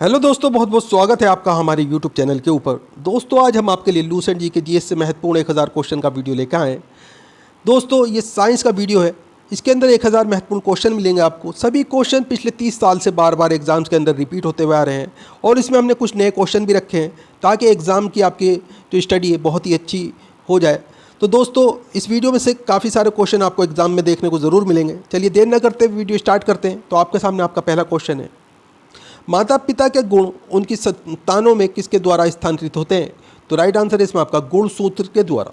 Hello दोस्तों, बहुत बहुत स्वागत है आपका हमारे यूट्यूब चैनल के ऊपर। दोस्तों आज हम आपके लिए लूसेंट जी के जीएस से महत्वपूर्ण 1000 क्वेश्चन का वीडियो लेकर आए हैं। दोस्तों ये साइंस का वीडियो है, इसके अंदर 1000 महत्वपूर्ण क्वेश्चन मिलेंगे आपको। सभी क्वेश्चन पिछले 30 साल से बार बार एग्जाम्स के अंदर रिपीट होते हुए आ रहे हैं और इसमें हमने कुछ नए क्वेश्चन भी रखे हैं ताकि एग्ज़ाम की आपकी जो स्टडी है बहुत ही अच्छी हो जाए। तो दोस्तों इस वीडियो में से काफ़ी सारे क्वेश्चन आपको एग्जाम में देखने को ज़रूर मिलेंगे। चलिए देर न करते वीडियो स्टार्ट करते हैं। तो आपके सामने आपका पहला क्वेश्चन है, माता पिता के गुण उनकी संतानों में किसके द्वारा स्थानांतरित होते हैं? तो राइट आंसर है इसमें आपका गुणसूत्र के द्वारा।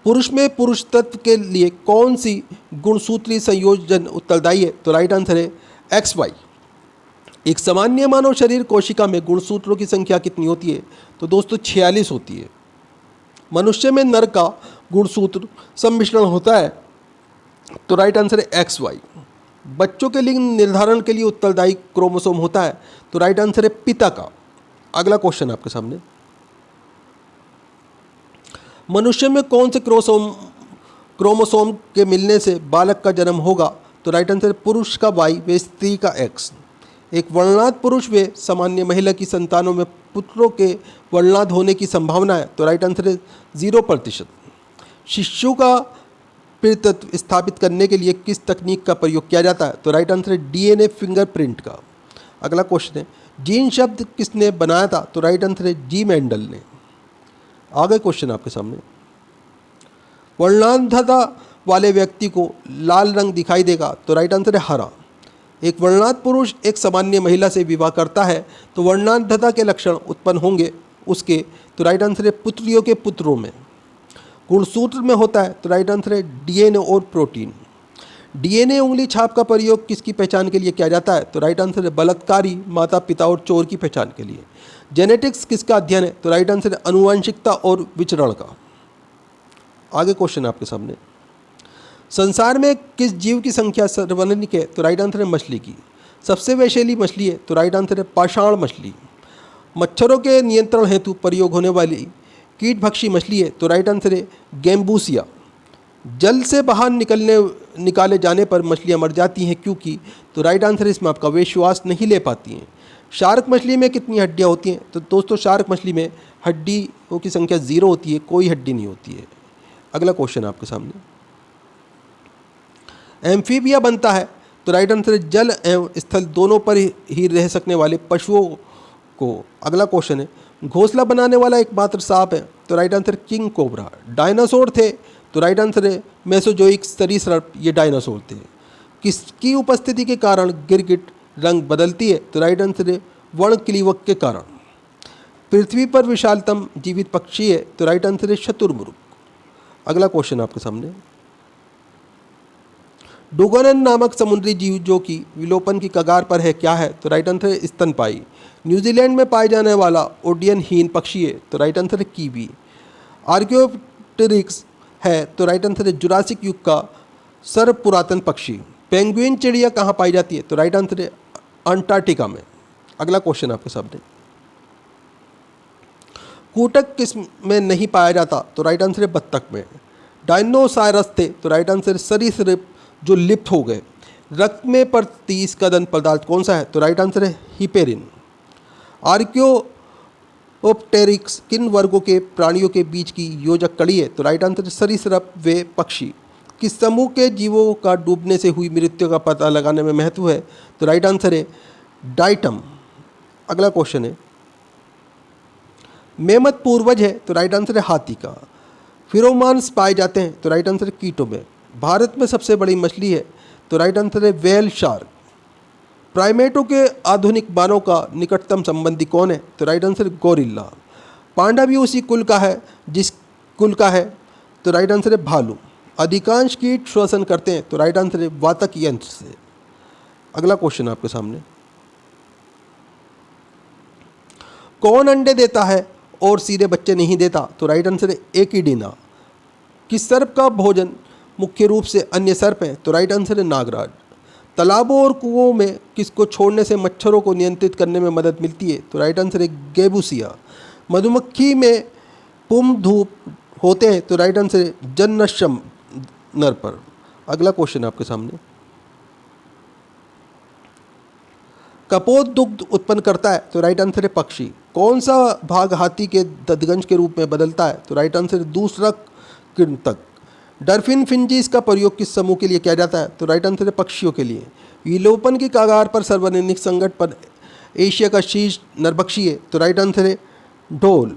पुरुष में पुरुष तत्व के लिए कौन सी गुणसूत्रीय संयोजन उत्तरदायी है? तो राइट आंसर है XY। एक सामान्य मानव शरीर कोशिका में गुणसूत्रों की संख्या कितनी होती है? तो दोस्तों 46 होती है। मनुष्य में नर का गुणसूत्र सम्मिश्रण होता है। तो राइट आंसर है XY। बच्चों के लिंग निर्धारण के लिए उत्तरदायी क्रोमोसोम होता है। तो राइट आंसर है पिता का। अगला क्वेश्चन आपके सामने, मनुष्य में कौन से क्रोमोसोम के मिलने से बालक का जन्म होगा? तो राइट आंसर है पुरुष का Y व स्त्री का X। एक वर्णात पुरुष व सामान्य महिला की संतानों में पुत्रों के वर्णात होने की संभावना है। तो राइट आंसर है 0%। शिशु का पितृत्व स्थापित करने के लिए किस तकनीक का प्रयोग किया जाता है? तो राइट आंसर है DNA फिंगरप्रिंट का। अगला क्वेश्चन है, जीन शब्द किसने बनाया था? तो राइट आंसर है जी मेंडल ने। आगे क्वेश्चन आपके सामने, वर्णांधता वाले व्यक्ति को लाल रंग दिखाई देगा। तो राइट आंसर है हरा। एक वर्णांध पुरुष एक सामान्य महिला से विवाह करता है तो वर्णांधता के लक्षण उत्पन्न होंगे उसके। तो राइट आंसर है पुत्रियों के पुत्रों में। गुणसूत्र में होता है। तो राइट आंसर है DNA और प्रोटीन। DNA उंगली छाप का प्रयोग किसकी पहचान के लिए किया जाता है? तो राइट आंसर है बलात्कारी, माता पिता और चोर की पहचान के लिए। जेनेटिक्स किसका अध्ययन है? तो राइट आंसर है अनुवांशिकता और विचरण का। आगे क्वेश्चन आपके सामने, संसार में किस जीव की संख्या सर्वाधिक है? तो राइट आंसर है मछली की। सबसे विषैली मछली है? तो राइट आंसर है पाषाण मछली। मच्छरों के नियंत्रण हेतु प्रयोग होने वाली कीटभक्षी मछली है? तो राइट आंसर है गैम्बूसिया। जल से बाहर निकाले जाने पर मछलियां मर जाती हैं क्योंकि? तो राइट आंसर है इसमें आपका वे श्वास नहीं ले पाती हैं। शार्क मछली में कितनी हड्डियां होती हैं? तो दोस्तों शार्क मछली में हड्डियों की संख्या 0 होती है, कोई हड्डी नहीं होती है। अगला क्वेश्चन आपके सामने, एम्फीबिया बनता है? तो राइट आंसर है जल एवं स्थल दोनों पर ही रह सकने वाले पशुओं को। अगला क्वेश्चन है, घोंसला बनाने वाला एकमात्र सांप है? तो right answer king cobra. Dinosaur थे? तो राइट आंसर है मेसोजोइक सरीसृप, ये डायनासोर थे। किसकी उपस्थिति के कारण गिरगिट रंग बदलती है? तो राइट आंसर है वर्णक्लीवक के कारण। पृथ्वी पर विशालतम जीवित पक्षी है? तो राइट आंसर है शुतुरमुर्ग। अगला क्वेश्चन आपके सामने, डुगोनन नामक समुद्री जीव जो कि विलोपन की कगार पर है क्या है? तो राइट आंसर है स्तनपायी। न्यूजीलैंड में पाए जाने वाला ओडियनहीन पक्षी है? तो राइट आंसर है कीवी। आर्कियोप्टेरिक्स है? तो राइट आंसर है जुरासिक युग का सर्व पुरातन पक्षी। पेंगुइन चिड़िया कहाँ पाई जाती है? तो राइट आंसर है अंटार्कटिका में। अगला क्वेश्चन आपके सामने, कूटक किस में नहीं पाया जाता? तो राइट आंसर है बत्तख में। डायनोसायरस थे? तो राइट आंसर है सरीसृप जो लिप्त हो गए। रक्त में प्रतिस्कंदन पदार्थ कौन सा है? तो राइट आंसर है हिपेरिन। आर्कियोप्टेरिक्स किन वर्गों के प्राणियों के बीच की योजक कड़ी है? तो राइट आंसर है सरीसृप व पक्षी। किस समूह के जीवों का डूबने से हुई मृत्यु का पता लगाने में महत्व है? तो राइट आंसर है डाइटम। अगला क्वेश्चन है, मेमत पूर्वज है? तो राइट आंसर है हाथी का। फिरोमान्स पाए जाते हैं? तो राइट आंसर है कीटों में। भारत में सबसे बड़ी मछली है? तो राइट आंसर है व्हेल शार्क। प्राइमेटों के आधुनिक मानव का निकटतम संबंधी कौन है? तो राइट आंसर है गोरिल्ला। पांडा भी उसी कुल का है जिस कुल का है? तो राइट आंसर है भालू। अधिकांश कीट श्वसन करते हैं? तो राइट आंसर है वातक यंत्र से। अगला क्वेश्चन आपके सामने, कौन अंडे देता है और सीधे बच्चे नहीं देता? तो राइट आंसर है एकिडीना। किस सर्प का भोजन मुख्य रूप से अन्य सर्प हैं? तो राइट आंसर है नागराज। तालाबों और कुओं में किसको छोड़ने से मच्छरों को नियंत्रित करने में मदद मिलती है? तो राइट आंसर है गेबूसिया। मधुमक्खी में पुम धूप होते हैं? तो राइट आंसर है जन्नशम नर पर। अगला क्वेश्चन आपके सामने, कपोत दुग्ध उत्पन्न करता है? तो राइट आंसर है पक्षी। कौन सा भाग हाथी के दंतगंज के रूप में बदलता है? तो राइट आंसर है दूसरा कृंतक। डॉल्फिन फिंजीज का प्रयोग किस समूह के लिए किया जाता है? तो राइट आंसर है पक्षियों के लिए। विलोपन की कगार पर सार्वजनिक संकट पर एशिया का शीर्ष नरभक्षी है? तो राइट आंसर है ढोल।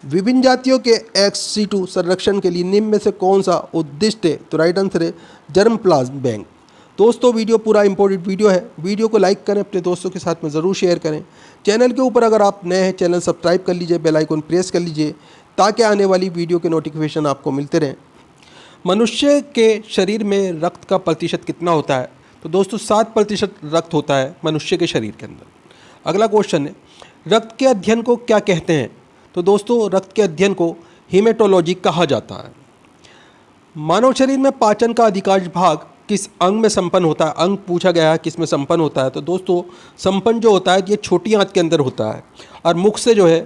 विभिन्न जातियों के XC2 संरक्षण के लिए निम्न में से कौन सा उद्दिष्ट है? तो राइट आंसर है जर्म प्लाज्म बैंक। दोस्तों वीडियो पूरा इंपॉर्टेंट वीडियो है, वीडियो को लाइक करें, अपने दोस्तों के साथ में ज़रूर शेयर करें। चैनल के ऊपर अगर आप नए हैं, चैनल सब्सक्राइब कर लीजिए, बेल आइकन प्रेस कर लीजिए ताकि आने वाली वीडियो के नोटिफिकेशन आपको मिलते रहें। मनुष्य के शरीर में रक्त का प्रतिशत कितना होता है? तो दोस्तों 7% रक्त होता है मनुष्य के शरीर के अंदर। अगला क्वेश्चन है, रक्त के अध्ययन को क्या कहते हैं? तो दोस्तों रक्त के अध्ययन को हीमेटोलॉजी कहा जाता है। मानव शरीर में पाचन का अधिकांश भाग किस अंग में संपन्न होता है? अंग पूछा गया है किस में संपन्न होता है। तो दोस्तों संपन्न जो होता है ये छोटी आंत के अंदर होता है और मुख से जो है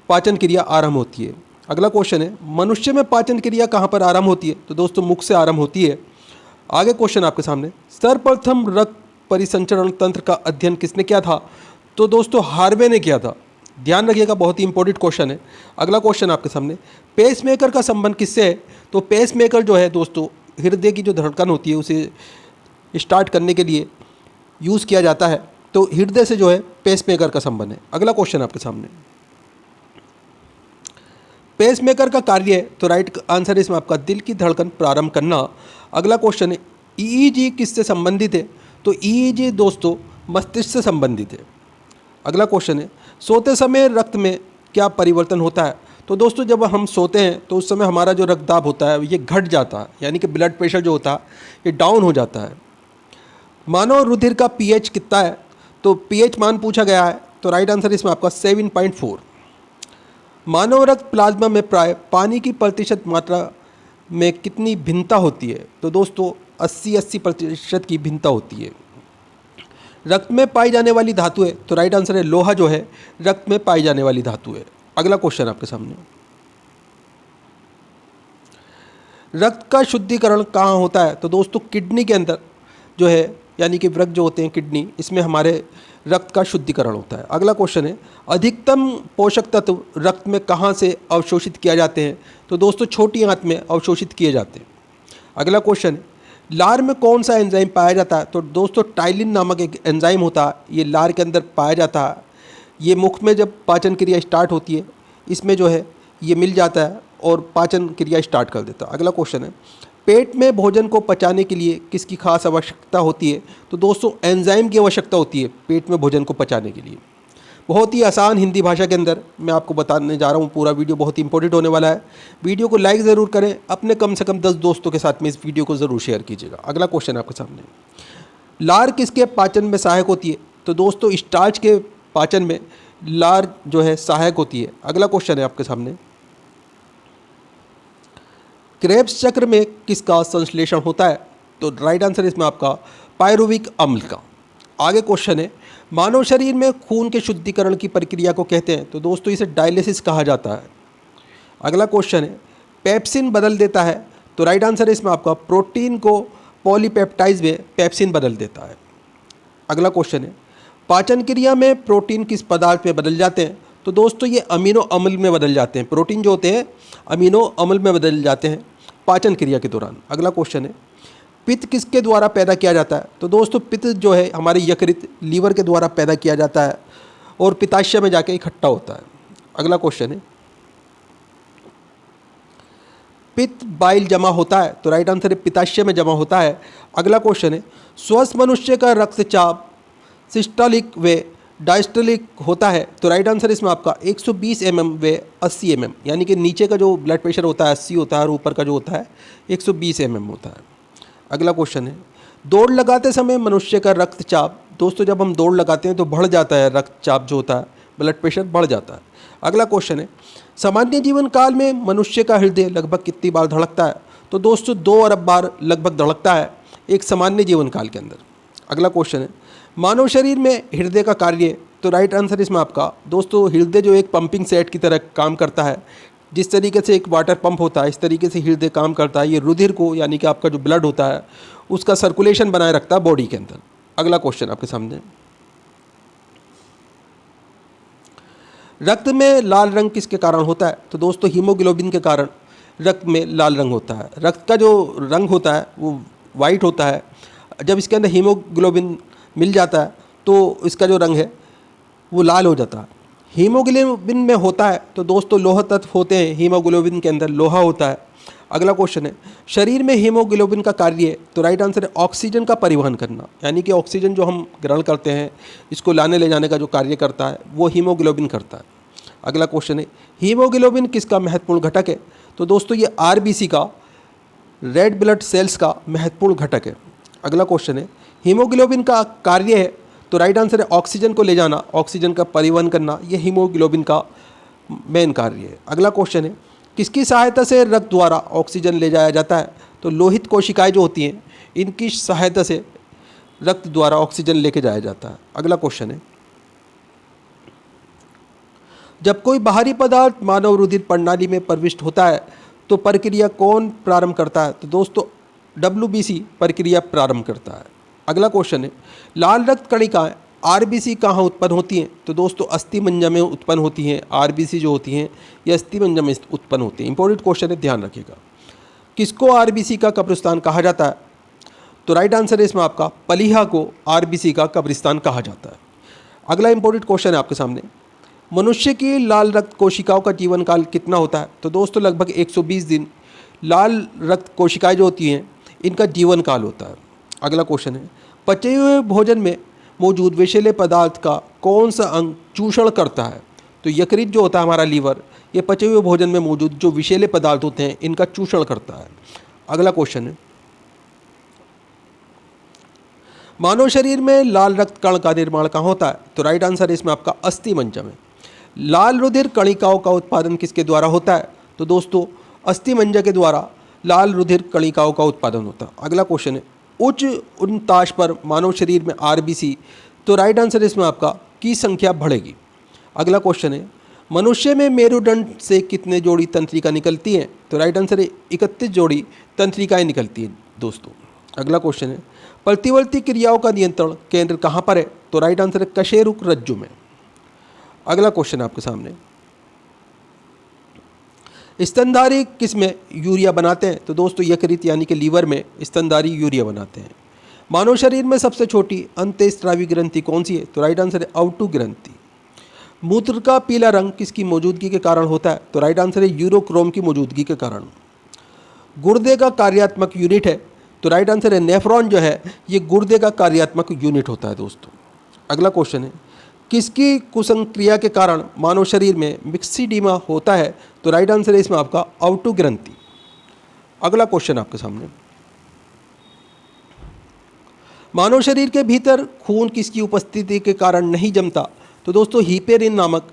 पाचन क्रिया आरंभ होती है। अगला क्वेश्चन है, मनुष्य में पाचन क्रिया कहाँ पर आरंभ होती है? तो दोस्तों मुख से आरंभ होती है। आगे क्वेश्चन आपके सामने, सर्वप्रथम रक्त परिसंचरण तंत्र का अध्ययन किसने किया था? तो दोस्तों हार्वे ने किया था। ध्यान रखिएगा, बहुत ही इंपॉर्टेंट क्वेश्चन है। अगला क्वेश्चन आपके सामने, पेसमेकर का संबंध किससे है? तो पेसमेकर जो है दोस्तों हृदय की जो धड़कन होती है उसे स्टार्ट करने के लिए यूज़ किया जाता है, तो हृदय से जो है पेसमेकर का संबंध है। अगला क्वेश्चन आपके सामने, पेसमेकर का कार्य है? तो राइट आंसर है इसमें आपका दिल की धड़कन प्रारंभ करना। अगला क्वेश्चन है, EEG किससे संबंधित है? तो EEG दोस्तों मस्तिष्क से संबंधित है। अगला क्वेश्चन है, सोते समय रक्त में क्या परिवर्तन होता है? तो दोस्तों जब हम सोते हैं तो उस समय हमारा जो रक्तदाब होता है ये घट जाता है, यानी कि ब्लड प्रेशर जो होता है ये डाउन हो जाता है। मानव रुधिर का pH कितना है? तो pH मान पूछा गया है, तो राइट आंसर इसमें आपका 7.4। मानव रक्त प्लाज्मा में प्राय पानी की प्रतिशत मात्रा में कितनी भिन्नता होती है? तो दोस्तों 80% की भिन्नता होती है। रक्त में पाई जाने वाली धातु है? तो राइट आंसर है लोहा जो है रक्त में पाई जाने वाली धातु है। अगला क्वेश्चन आपके सामने, रक्त का शुद्धिकरण कहाँ होता है? तो दोस्तों किडनी के अंदर जो है, यानी कि वृक्क जो होते हैं किडनी, इसमें हमारे रक्त का शुद्धिकरण होता है। अगला क्वेश्चन है, अधिकतम पोषक तत्व रक्त में कहाँ से अवशोषित किया जाते हैं? तो दोस्तों छोटी आंत में अवशोषित किए जाते हैं। अगला क्वेश्चन है, लार में कौन सा एंजाइम पाया जाता है? तो दोस्तों टाइलिन नामक एक एंजाइम होता है, ये लार के अंदर पाया जाता है। ये मुख में जब पाचन क्रिया स्टार्ट होती है इसमें जो है ये मिल जाता है और पाचन क्रिया स्टार्ट कर देता है। अगला क्वेश्चन है, पेट में भोजन को पचाने के लिए किसकी खास आवश्यकता होती है? तो दोस्तों एंजाइम की आवश्यकता होती है पेट में भोजन को पचाने के लिए। बहुत ही आसान हिंदी भाषा के अंदर मैं आपको बताने जा रहा हूँ। पूरा वीडियो बहुत ही इंपॉर्टेंट होने वाला है। वीडियो को लाइक ज़रूर करें, अपने कम से कम 10 दोस्तों के साथ में इस वीडियो को ज़रूर शेयर कीजिएगा। अगला क्वेश्चन आपके सामने, लार किसके पाचन में सहायक होती है? तो दोस्तों स्टार्च के पाचन में लार जो है सहायक होती है। अगला क्वेश्चन है आपके सामने, क्रेब्स चक्र में किसका संश्लेषण होता है? तो राइट आंसर इसमें आपका पायरुविक अम्ल का। आगे क्वेश्चन है, मानव शरीर में खून के शुद्धिकरण की प्रक्रिया को कहते हैं? तो दोस्तों इसे डायलिसिस कहा जाता है। अगला क्वेश्चन है, पेप्सिन बदल देता है? तो राइट आंसर है इसमें आपका प्रोटीन को पॉलीपेप्टाइज में पेप्सिन बदल देता है। अगला क्वेश्चन है, पाचन क्रिया में प्रोटीन किस पदार्थ में बदल जाते हैं? तो दोस्तों ये अमीनो अम्ल में बदल जाते हैं। प्रोटीन जो होते हैं अमीनो अम्ल में बदल जाते हैं पाचन क्रिया के दौरान। अगला क्वेश्चन है, पित्त किसके द्वारा पैदा किया जाता है? तो दोस्तों पित्त जो है हमारे यकृत लीवर के द्वारा पैदा किया जाता है और पित्ताशय में जाके इकट्ठा होता है। अगला क्वेश्चन है, पित्त बाइल जमा होता है? तो राइट आंसर है पित्ताशय में जमा होता है। अगला क्वेश्चन है, स्वस्थ मनुष्य का रक्तचाप सिस्टोलिक व डायस्टोलिक होता है? तो राइट आंसर इसमें आपका 120 mm व 80 mm, यानी कि नीचे का जो ब्लड प्रेशर होता है 80 होता है और ऊपर का जो होता है 120 mm होता है। अगला क्वेश्चन है, दौड़ लगाते समय मनुष्य का रक्तचाप, दोस्तों जब हम दौड़ लगाते हैं तो बढ़ जाता है रक्तचाप जो होता है, ब्लड प्रेशर बढ़ जाता है। अगला क्वेश्चन है, सामान्य जीवन काल में मनुष्य का हृदय लगभग कितनी बार धड़कता है? तो दोस्तों 2 अरब बार लगभग धड़कता है एक सामान्य जीवन काल के अंदर। अगला क्वेश्चन है, मानव शरीर में हृदय का कार्य? तो राइट आंसर इसमें आपका दोस्तों हृदय जो एक पंपिंग सेट की तरह काम करता है। जिस तरीके से एक वाटर पंप होता है इस तरीके से हृदय काम करता है। ये रुधिर को, यानी कि आपका जो ब्लड होता है उसका सर्कुलेशन बनाए रखता है बॉडी के अंदर। अगला क्वेश्चन आपके सामने, रक्त में लाल रंग किसके कारण होता है? तो दोस्तों हीमोग्लोबिन के कारण रक्त में लाल रंग होता है। रक्त का जो रंग होता है वो वाइट होता है। जब इसके अंदर हीमोग्लोबिन मिल जाता है तो इसका जो रंग है वो लाल हो जाता है। हीमोग्लोबिन में होता है तो दोस्तों लोह तत्व होते हैं, हीमोग्लोबिन के अंदर लोहा होता है। अगला क्वेश्चन है, शरीर में हीमोग्लोबिन का कार्य है? तो राइट आंसर है ऑक्सीजन का परिवहन करना, यानी कि ऑक्सीजन जो हम ग्रहण करते हैं इसको लाने ले जाने का जो कार्य करता है वो हीमोग्लोबिन करता है। अगला क्वेश्चन है, हीमोग्लोबिन किसका महत्वपूर्ण घटक है? तो दोस्तों ये आरबीसी का, रेड ब्लड सेल्स का महत्वपूर्ण घटक है। अगला क्वेश्चन है, हीमोग्लोबिन का कार्य है? तो राइट आंसर है ऑक्सीजन को ले जाना, ऑक्सीजन का परिवहन करना, यह हीमोग्लोबिन का मेन कार्य है। अगला क्वेश्चन है, किसकी सहायता से रक्त द्वारा ऑक्सीजन ले जाया जाता है? तो लोहित कोशिकाएं जो होती हैं इनकी सहायता से रक्त द्वारा ऑक्सीजन लेके जाया जाता है। अगला क्वेश्चन है, जब कोई बाहरी पदार्थ मानव रुधिर प्रणाली में प्रविष्ट होता है तो प्रक्रिया कौन प्रारंभ करता है? तो दोस्तों WBC प्रक्रिया प्रारंभ करता है। अगला क्वेश्चन है, लाल रक्त कणिकाएं आरबीसी कहाँ उत्पन्न होती हैं? तो दोस्तों अस्थिमज्जा में उत्पन्न होती हैं। आरबीसी जो होती हैं ये अस्थिमज्जा में उत्पन्न होती हैं। इंपॉर्टेंट क्वेश्चन है, ध्यान रखिएगा। किसको आरबीसी का कब्रिस्तान कहा जाता है? तो राइट आंसर है इसमें आपका पलीहा को आरबीसी का कब्रिस्तान कहा जाता है। अगला इंपॉर्टेंट क्वेश्चन है आपके सामने, मनुष्य की लाल रक्त कोशिकाओं का जीवन काल कितना होता है? तो दोस्तों लगभग 120 दिन लाल रक्त कोशिकाएं जो होती हैं इनका जीवन काल होता है। अगला क्वेश्चन है, पचे हुए भोजन में मौजूद विषैले पदार्थ का कौन सा अंग चूषण करता है? तो यकृत जो होता है हमारा लीवर, ये पचे हुए भोजन में मौजूद जो विषैले पदार्थ होते हैं इनका चूषण करता है। अगला क्वेश्चन है, मानव शरीर में लाल रक्त कण का निर्माण कहाँ होता है? तो राइट आंसर है इसमें आपका अस्थिमज्जा में। लाल रुधिर कणिकाओं का उत्पादन किसके द्वारा होता है? तो दोस्तों अस्थिमज्जा के द्वारा लाल रुधिर कणिकाओं का उत्पादन होता है। अगला क्वेश्चन है, उच्च उन्ताश पर मानव शरीर में आरबीसी, तो राइट आंसर इसमें आपका की संख्या बढ़ेगी। अगला क्वेश्चन है, मनुष्य में मेरुदंड से कितने जोड़ी तंत्रिका निकलती हैं? तो राइट आंसर है 31 जोड़ी तंत्रिकाएं निकलती हैं दोस्तों। अगला क्वेश्चन है, प्रतिवर्ती क्रियाओं का नियंत्रण केंद्र कहाँ पर है? तो राइट आंसर है कशेरुक रज्जु में। अगला क्वेश्चन है आपके सामने, स्तनधारी किस में यूरिया बनाते हैं? तो दोस्तों यकृत यानी कि लीवर में स्तनधारी यूरिया बनाते हैं। मानव शरीर में सबसे छोटी अंतःस्रावी ग्रंथि कौन सी है? तो राइट आंसर है आउटू ग्रंथि। मूत्र का पीला रंग किसकी मौजूदगी के कारण होता है? तो राइट आंसर है यूरोक्रोम की मौजूदगी के कारण। गुर्दे का कार्यात्मक यूनिट है? तो राइट आंसर है नेफ्रॉन जो है ये गुर्दे का कार्यात्मक यूनिट होता है दोस्तों। अगला क्वेश्चन है, किसकी कुसंक्रिया के कारण मानव शरीर में मिक्सिडीमा होता है? तो राइट आंसर है इसमें आपका आउटू ग्रंथि। अगला क्वेश्चन आपके सामने, मानव शरीर के भीतर खून किसकी उपस्थिति के कारण नहीं जमता? तो दोस्तों हीपेरिन नामक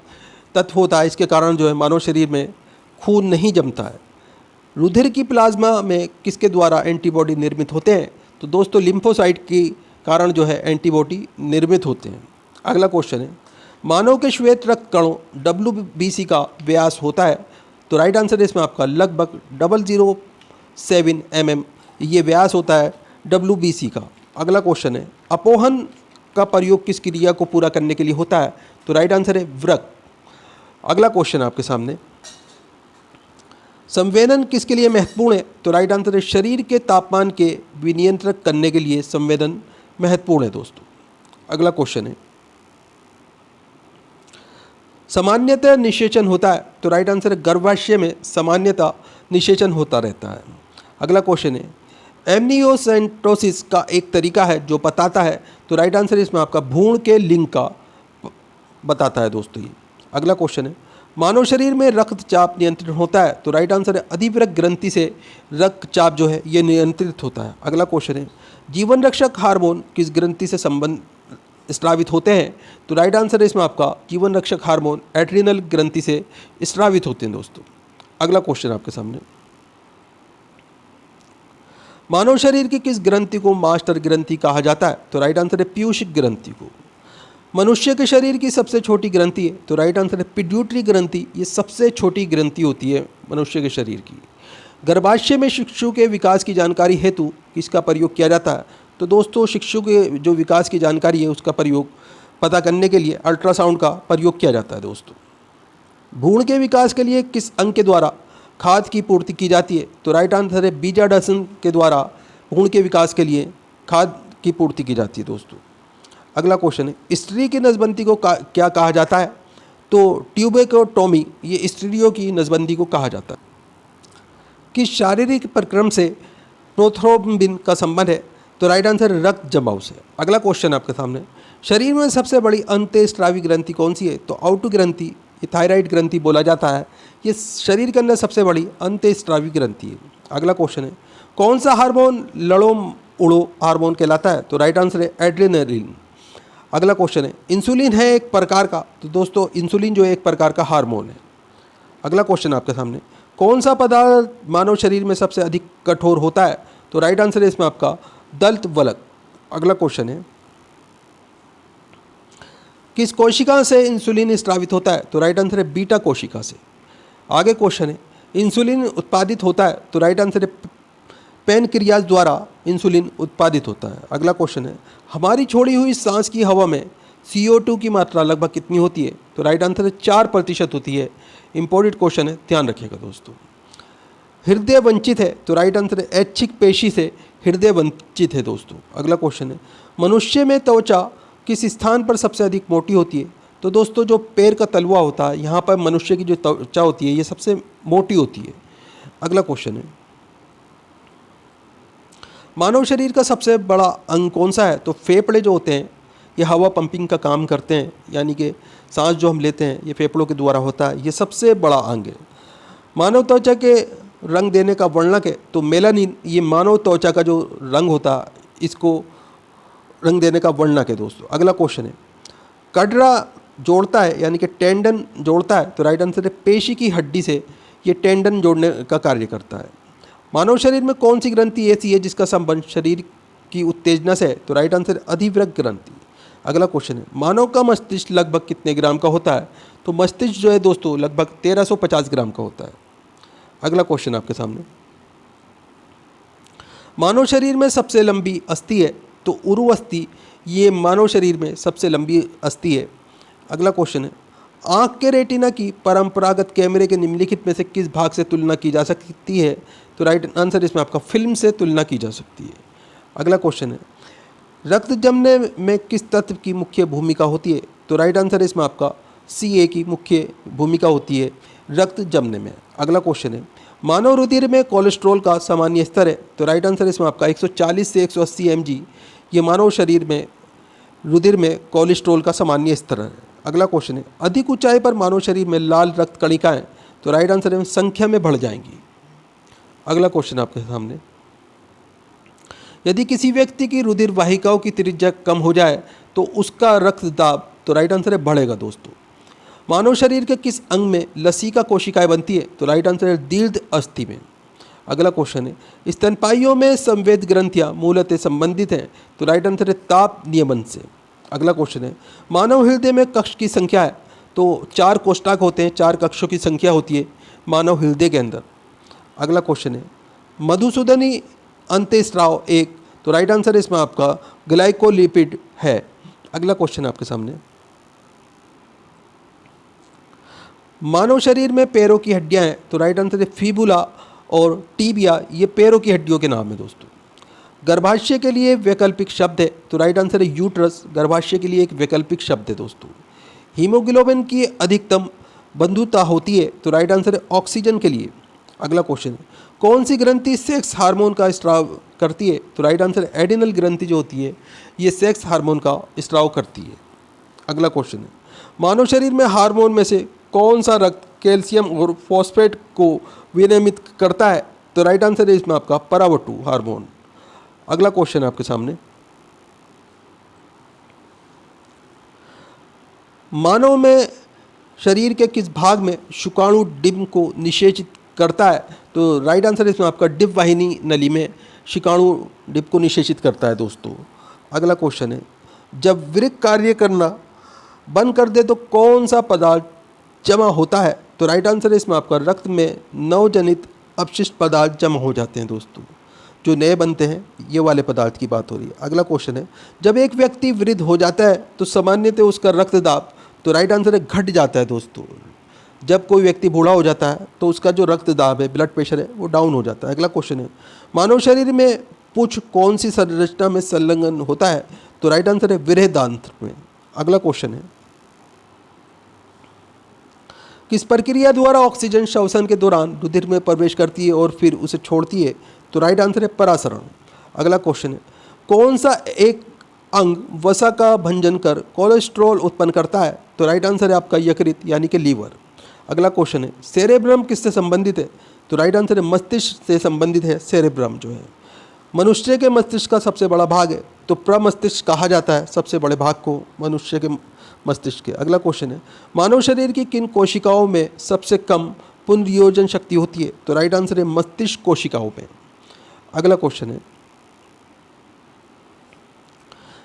तत्व होता है, इसके कारण जो है मानव शरीर में खून नहीं जमता है। रुधिर की प्लाज्मा में किसके द्वारा एंटीबॉडी निर्मित होते हैं? तो दोस्तों लिम्फोसाइट के कारण जो है एंटीबॉडी निर्मित होते हैं। अगला क्वेश्चन है, मानव के श्वेत रक्त कणों WBC का व्यास होता है? तो राइट आंसर है इसमें आपका लगभग 007 mm ये व्यास होता है WBC का। अगला क्वेश्चन है, अपोहन का प्रयोग किस क्रिया को पूरा करने के लिए होता है? तो राइट आंसर है वृक्क। अगला क्वेश्चन आपके सामने, संवेदन किसके लिए महत्वपूर्ण है? तो राइट आंसर है शरीर के तापमान के विनियंत्रित करने के लिए संवेदन महत्वपूर्ण है दोस्तों। अगला क्वेश्चन है, सामान्यतः निषेचन होता है? तो राइट आंसर है गर्भाशय में सामान्यतः निषेचन होता रहता है। अगला क्वेश्चन है, एमनियोसेंटोसिस का एक तरीका है जो बताता है? तो राइट आंसर इसमें आपका भ्रूण के लिंग का बताता है दोस्तों ये। अगला क्वेश्चन है, मानव शरीर में रक्तचाप नियंत्रित होता है? तो राइट आंसर है अधिवृक्क ग्रंथि से रक्तचाप जो है ये नियंत्रित होता है। अगला क्वेश्चन है, जीवन रक्षक हार्मोन किस ग्रंथि से स्रावित होते हैं? तो राइट आंसर है इसमें आपका जीवन रक्षक हार्मोन एड्रिनल ग्रंथि से स्रावित होते हैं दोस्तों। अगला क्वेश्चन आपके सामने, मानव शरीर की किस ग्रंथि को मास्टर ग्रंथि कहा जाता है? तो राइट आंसर है पीयूषिक ग्रंथि को। मनुष्य के शरीर की सबसे छोटी ग्रंथि है? तो राइट आंसर है पिट्यूटरी ग्रंथि, ये सबसे छोटी ग्रंथि होती है मनुष्य के शरीर की। गर्भाशय में शिशु के विकास की जानकारी हेतु किसका प्रयोग किया जाता है? तो दोस्तों शिशु के जो विकास की जानकारी है उसका प्रयोग पता करने के लिए अल्ट्रासाउंड का प्रयोग किया जाता है दोस्तों। भ्रूण के विकास के लिए किस अंग के द्वारा खाद की पूर्ति की जाती है? तो राइट आंसर है बीजांडासन के द्वारा भ्रूण के विकास के लिए खाद की पूर्ति की जाती है दोस्तों। अगला क्वेश्चन है, स्त्री की नसबंदी को क्या कहा जाता है? तो ट्यूबेक्टोमी, ये स्त्रियों की नसबंदी को कहा जाता है। किस शारीरिक प्रक्रम से प्रोथ्रोम्बिन का संबंध है? तो राइट आंसर है रक्त जमाव से। अगला क्वेश्चन आपके सामने, शरीर में सबसे बड़ी अंतःस्रावी ग्रंथि कौन सी है? तो आउट ग्रंथि, ये थायराइड ग्रंथि बोला जाता है, ये शरीर के अंदर सबसे बड़ी अंतःस्रावी ग्रंथि है। अगला क्वेश्चन है, कौन सा हार्मोन लड़ो उड़ो हार्मोन कहलाता है? तो राइट आंसर है एड्रेनलिन। अगला क्वेश्चन है, इंसुलिन है एक प्रकार का? तो दोस्तों इंसुलिन जो है एक प्रकार का हार्मोन है। अगला क्वेश्चन आपके सामने, कौन सा पदार्थ मानव शरीर में सबसे अधिक कठोर होता है? तो राइट आंसर है इसमें आपका दंत वलक। अगला क्वेश्चन है, किस कोशिका से इंसुलिन स्रावित होता है? तो राइट आंसर है बीटा कोशिका से। आगे क्वेश्चन है, इंसुलिन उत्पादित होता है? तो राइट आंसर है पैनक्रियाज द्वारा इंसुलिन उत्पादित होता है। अगला क्वेश्चन है, हमारी छोड़ी हुई सांस की हवा में CO2 की मात्रा लगभग कितनी होती है? तो राइट आंसर है 4% होती है। इंपॉर्टेंट क्वेश्चन है, ध्यान रखिएगा दोस्तों। हृदय वंचित है? तो राइट आंसर है ऐच्छिक पेशी से हृदय वंचित है दोस्तों। अगला क्वेश्चन है, मनुष्य में त्वचा किस स्थान पर सबसे अधिक मोटी होती है? तो दोस्तों जो पैर का तलवा होता है, यहाँ पर मनुष्य की जो त्वचा होती है ये सबसे मोटी होती है। अगला क्वेश्चन है, मानव शरीर का सबसे बड़ा अंग कौन सा है? तो फेफड़े जो होते हैं ये हवा पंपिंग का काम करते हैं, यानी कि सांस जो हम लेते हैं ये फेफड़ों के द्वारा होता है, ये सबसे बड़ा अंग है। मानव त्वचा के रंग देने का वर्णक है? तो मेलानिन, ये मानव त्वचा का जो रंग होता है इसको रंग देने का वर्णक है दोस्तों। अगला क्वेश्चन है, कटरा जोड़ता है यानी कि टेंडन जोड़ता है? तो राइट आंसर है पेशी की हड्डी से ये टेंडन जोड़ने का कार्य करता है। मानव शरीर में कौन सी ग्रंथि ऐसी है जिसका संबंध शरीर की उत्तेजना से है? तो राइट आंसर है अधिवृक्क ग्रंथि। अगला क्वेश्चन है, मानव का मस्तिष्क लगभग कितने ग्राम का होता है? तो मस्तिष्क जो है दोस्तों लगभग 1350 ग्राम का होता है। अगला क्वेश्चन आपके सामने, मानव शरीर में सबसे लंबी अस्थि है? तो उरु अस्थि, ये मानव शरीर में सबसे लंबी अस्थि है। अगला क्वेश्चन है, आँख के रेटिना की परंपरागत कैमरे के निम्नलिखित में से किस भाग से तुलना की जा सकती है? तो राइट आंसर इसमें आपका फिल्म से तुलना की जा सकती है। अगला क्वेश्चन है, रक्त जमने में किस तत्व की मुख्य भूमिका होती है? तो राइट आंसर इसमें आपका Ca की मुख्य भूमिका होती है रक्त जमने में। अगला क्वेश्चन है, मानव रुधिर में कोलेस्ट्रॉल का सामान्य स्तर है? तो राइट आंसर इसमें आपका 140 से 180 mg, ये मानव शरीर में रुधिर में कोलेस्ट्रॉल का सामान्य स्तर है। अगला क्वेश्चन है, अधिक ऊंचाई पर मानव शरीर में लाल रक्त कणिकाएं? तो राइट आंसर है संख्या में बढ़ जाएंगी। अगला क्वेश्चन आपके सामने, यदि किसी व्यक्ति की रुधिर वाहिकाओं की त्रिज्या कम हो जाए तो उसका रक्तदाब? तो राइट आंसर है बढ़ेगा दोस्तों। मानव शरीर के किस अंग में लसिका कोशिकाएं बनती है? तो राइट आंसर है दीर्घ अस्थि में। अगला क्वेश्चन है, स्तनपाइयों में संवेद ग्रंथियां मूलतः संबंधित हैं? तो राइट आंसर है ताप नियमन से। अगला क्वेश्चन है, मानव हृदय में कक्ष की संख्या है? तो 4 कोष्ठक होते हैं, 4 कक्षों की संख्या होती है मानव हृदय के अंदर। अगला क्वेश्चन है, मधुसूदनी अंतःस्राव एक? तो राइट आंसर इसमें आपका ग्लाइकोलिपिड है। अगला क्वेश्चन आपके सामने, मानव शरीर में पैरों की हड्डियां हैं? तो राइट आंसर है फीबुला और टीबिया, ये पैरों की हड्डियों के नाम है दोस्तों। गर्भाशय के लिए वैकल्पिक शब्द है? तो राइट आंसर है यूट्रस, गर्भाशय के लिए एक वैकल्पिक शब्द है दोस्तों। हीमोग्लोबिन की अधिकतम बंधुता होती है? तो राइट आंसर है ऑक्सीजन के लिए। अगला क्वेश्चन है, कौन सी ग्रंथि सेक्स हार्मोन का स्राव करती है? तो राइट आंसर है एडिनल ग्रंथि जो होती है ये सेक्स हार्मोन का स्राव करती है। अगला क्वेश्चन है, मानव शरीर में हार्मोन में से कौन सा रक्त कैल्शियम और फॉस्फेट को विनियमित करता है? तो राइट आंसर है इसमें आपका परावटु हार्मोन। अगला क्वेश्चन है आपके सामने, मानव में शरीर के किस भाग में शुक्राणु डिंब को निषेचित करता है? तो राइट आंसर इसमें आपका डिंब वाहिनी नली में शुक्राणु डिंब को निषेचित करता है दोस्तों। अगला क्वेश्चन है, जब वृक्क कार्य करना बंद कर दे तो कौन सा पदार्थ जमा होता है? तो राइट आंसर है इसमें आपका रक्त में नवजनित अपशिष्ट पदार्थ जमा हो जाते हैं दोस्तों, जो नए बनते हैं ये वाले पदार्थ की बात हो रही है। अगला क्वेश्चन है, जब एक व्यक्ति वृद्ध हो जाता है तो सामान्यतः उसका रक्तदाब? तो राइट आंसर है घट जाता है दोस्तों। जब कोई व्यक्ति बूढ़ा हो जाता है तो उसका जो रक्त दाब है, ब्लड प्रेशर है, वो डाउन हो जाता है। अगला क्वेश्चन है, मानव शरीर में पुच्छ कौन सी संरचना में संलग्न होता है? तो राइट आंसर है बृहदांत्र में। अगला क्वेश्चन है, किस प्रक्रिया द्वारा ऑक्सीजन श्वसन के दौरान रुधिर में प्रवेश करती है और फिर उसे छोड़ती है? तो राइट आंसर है परासरण। अगला क्वेश्चन है, कौन सा एक अंग वसा का भंजन कर कोलेस्ट्रॉल उत्पन्न करता है? तो राइट आंसर है आपका यकृत यानी कि लीवर। अगला क्वेश्चन है, सेरेब्रम किससे संबंधित है? तो राइट आंसर है मस्तिष्क से संबंधित है सेरेब्रम जो है। मनुष्य के मस्तिष्क का सबसे बड़ा भाग है तो प्रमस्तिष्क कहा जाता है सबसे बड़े भाग को मनुष्य के मस्तिष्क के। अगला क्वेश्चन है, मानव शरीर की किन कोशिकाओं में सबसे कम पुनर्योजन शक्ति होती है? तो राइट आंसर है मस्तिष्क कोशिकाओं में। अगला क्वेश्चन है,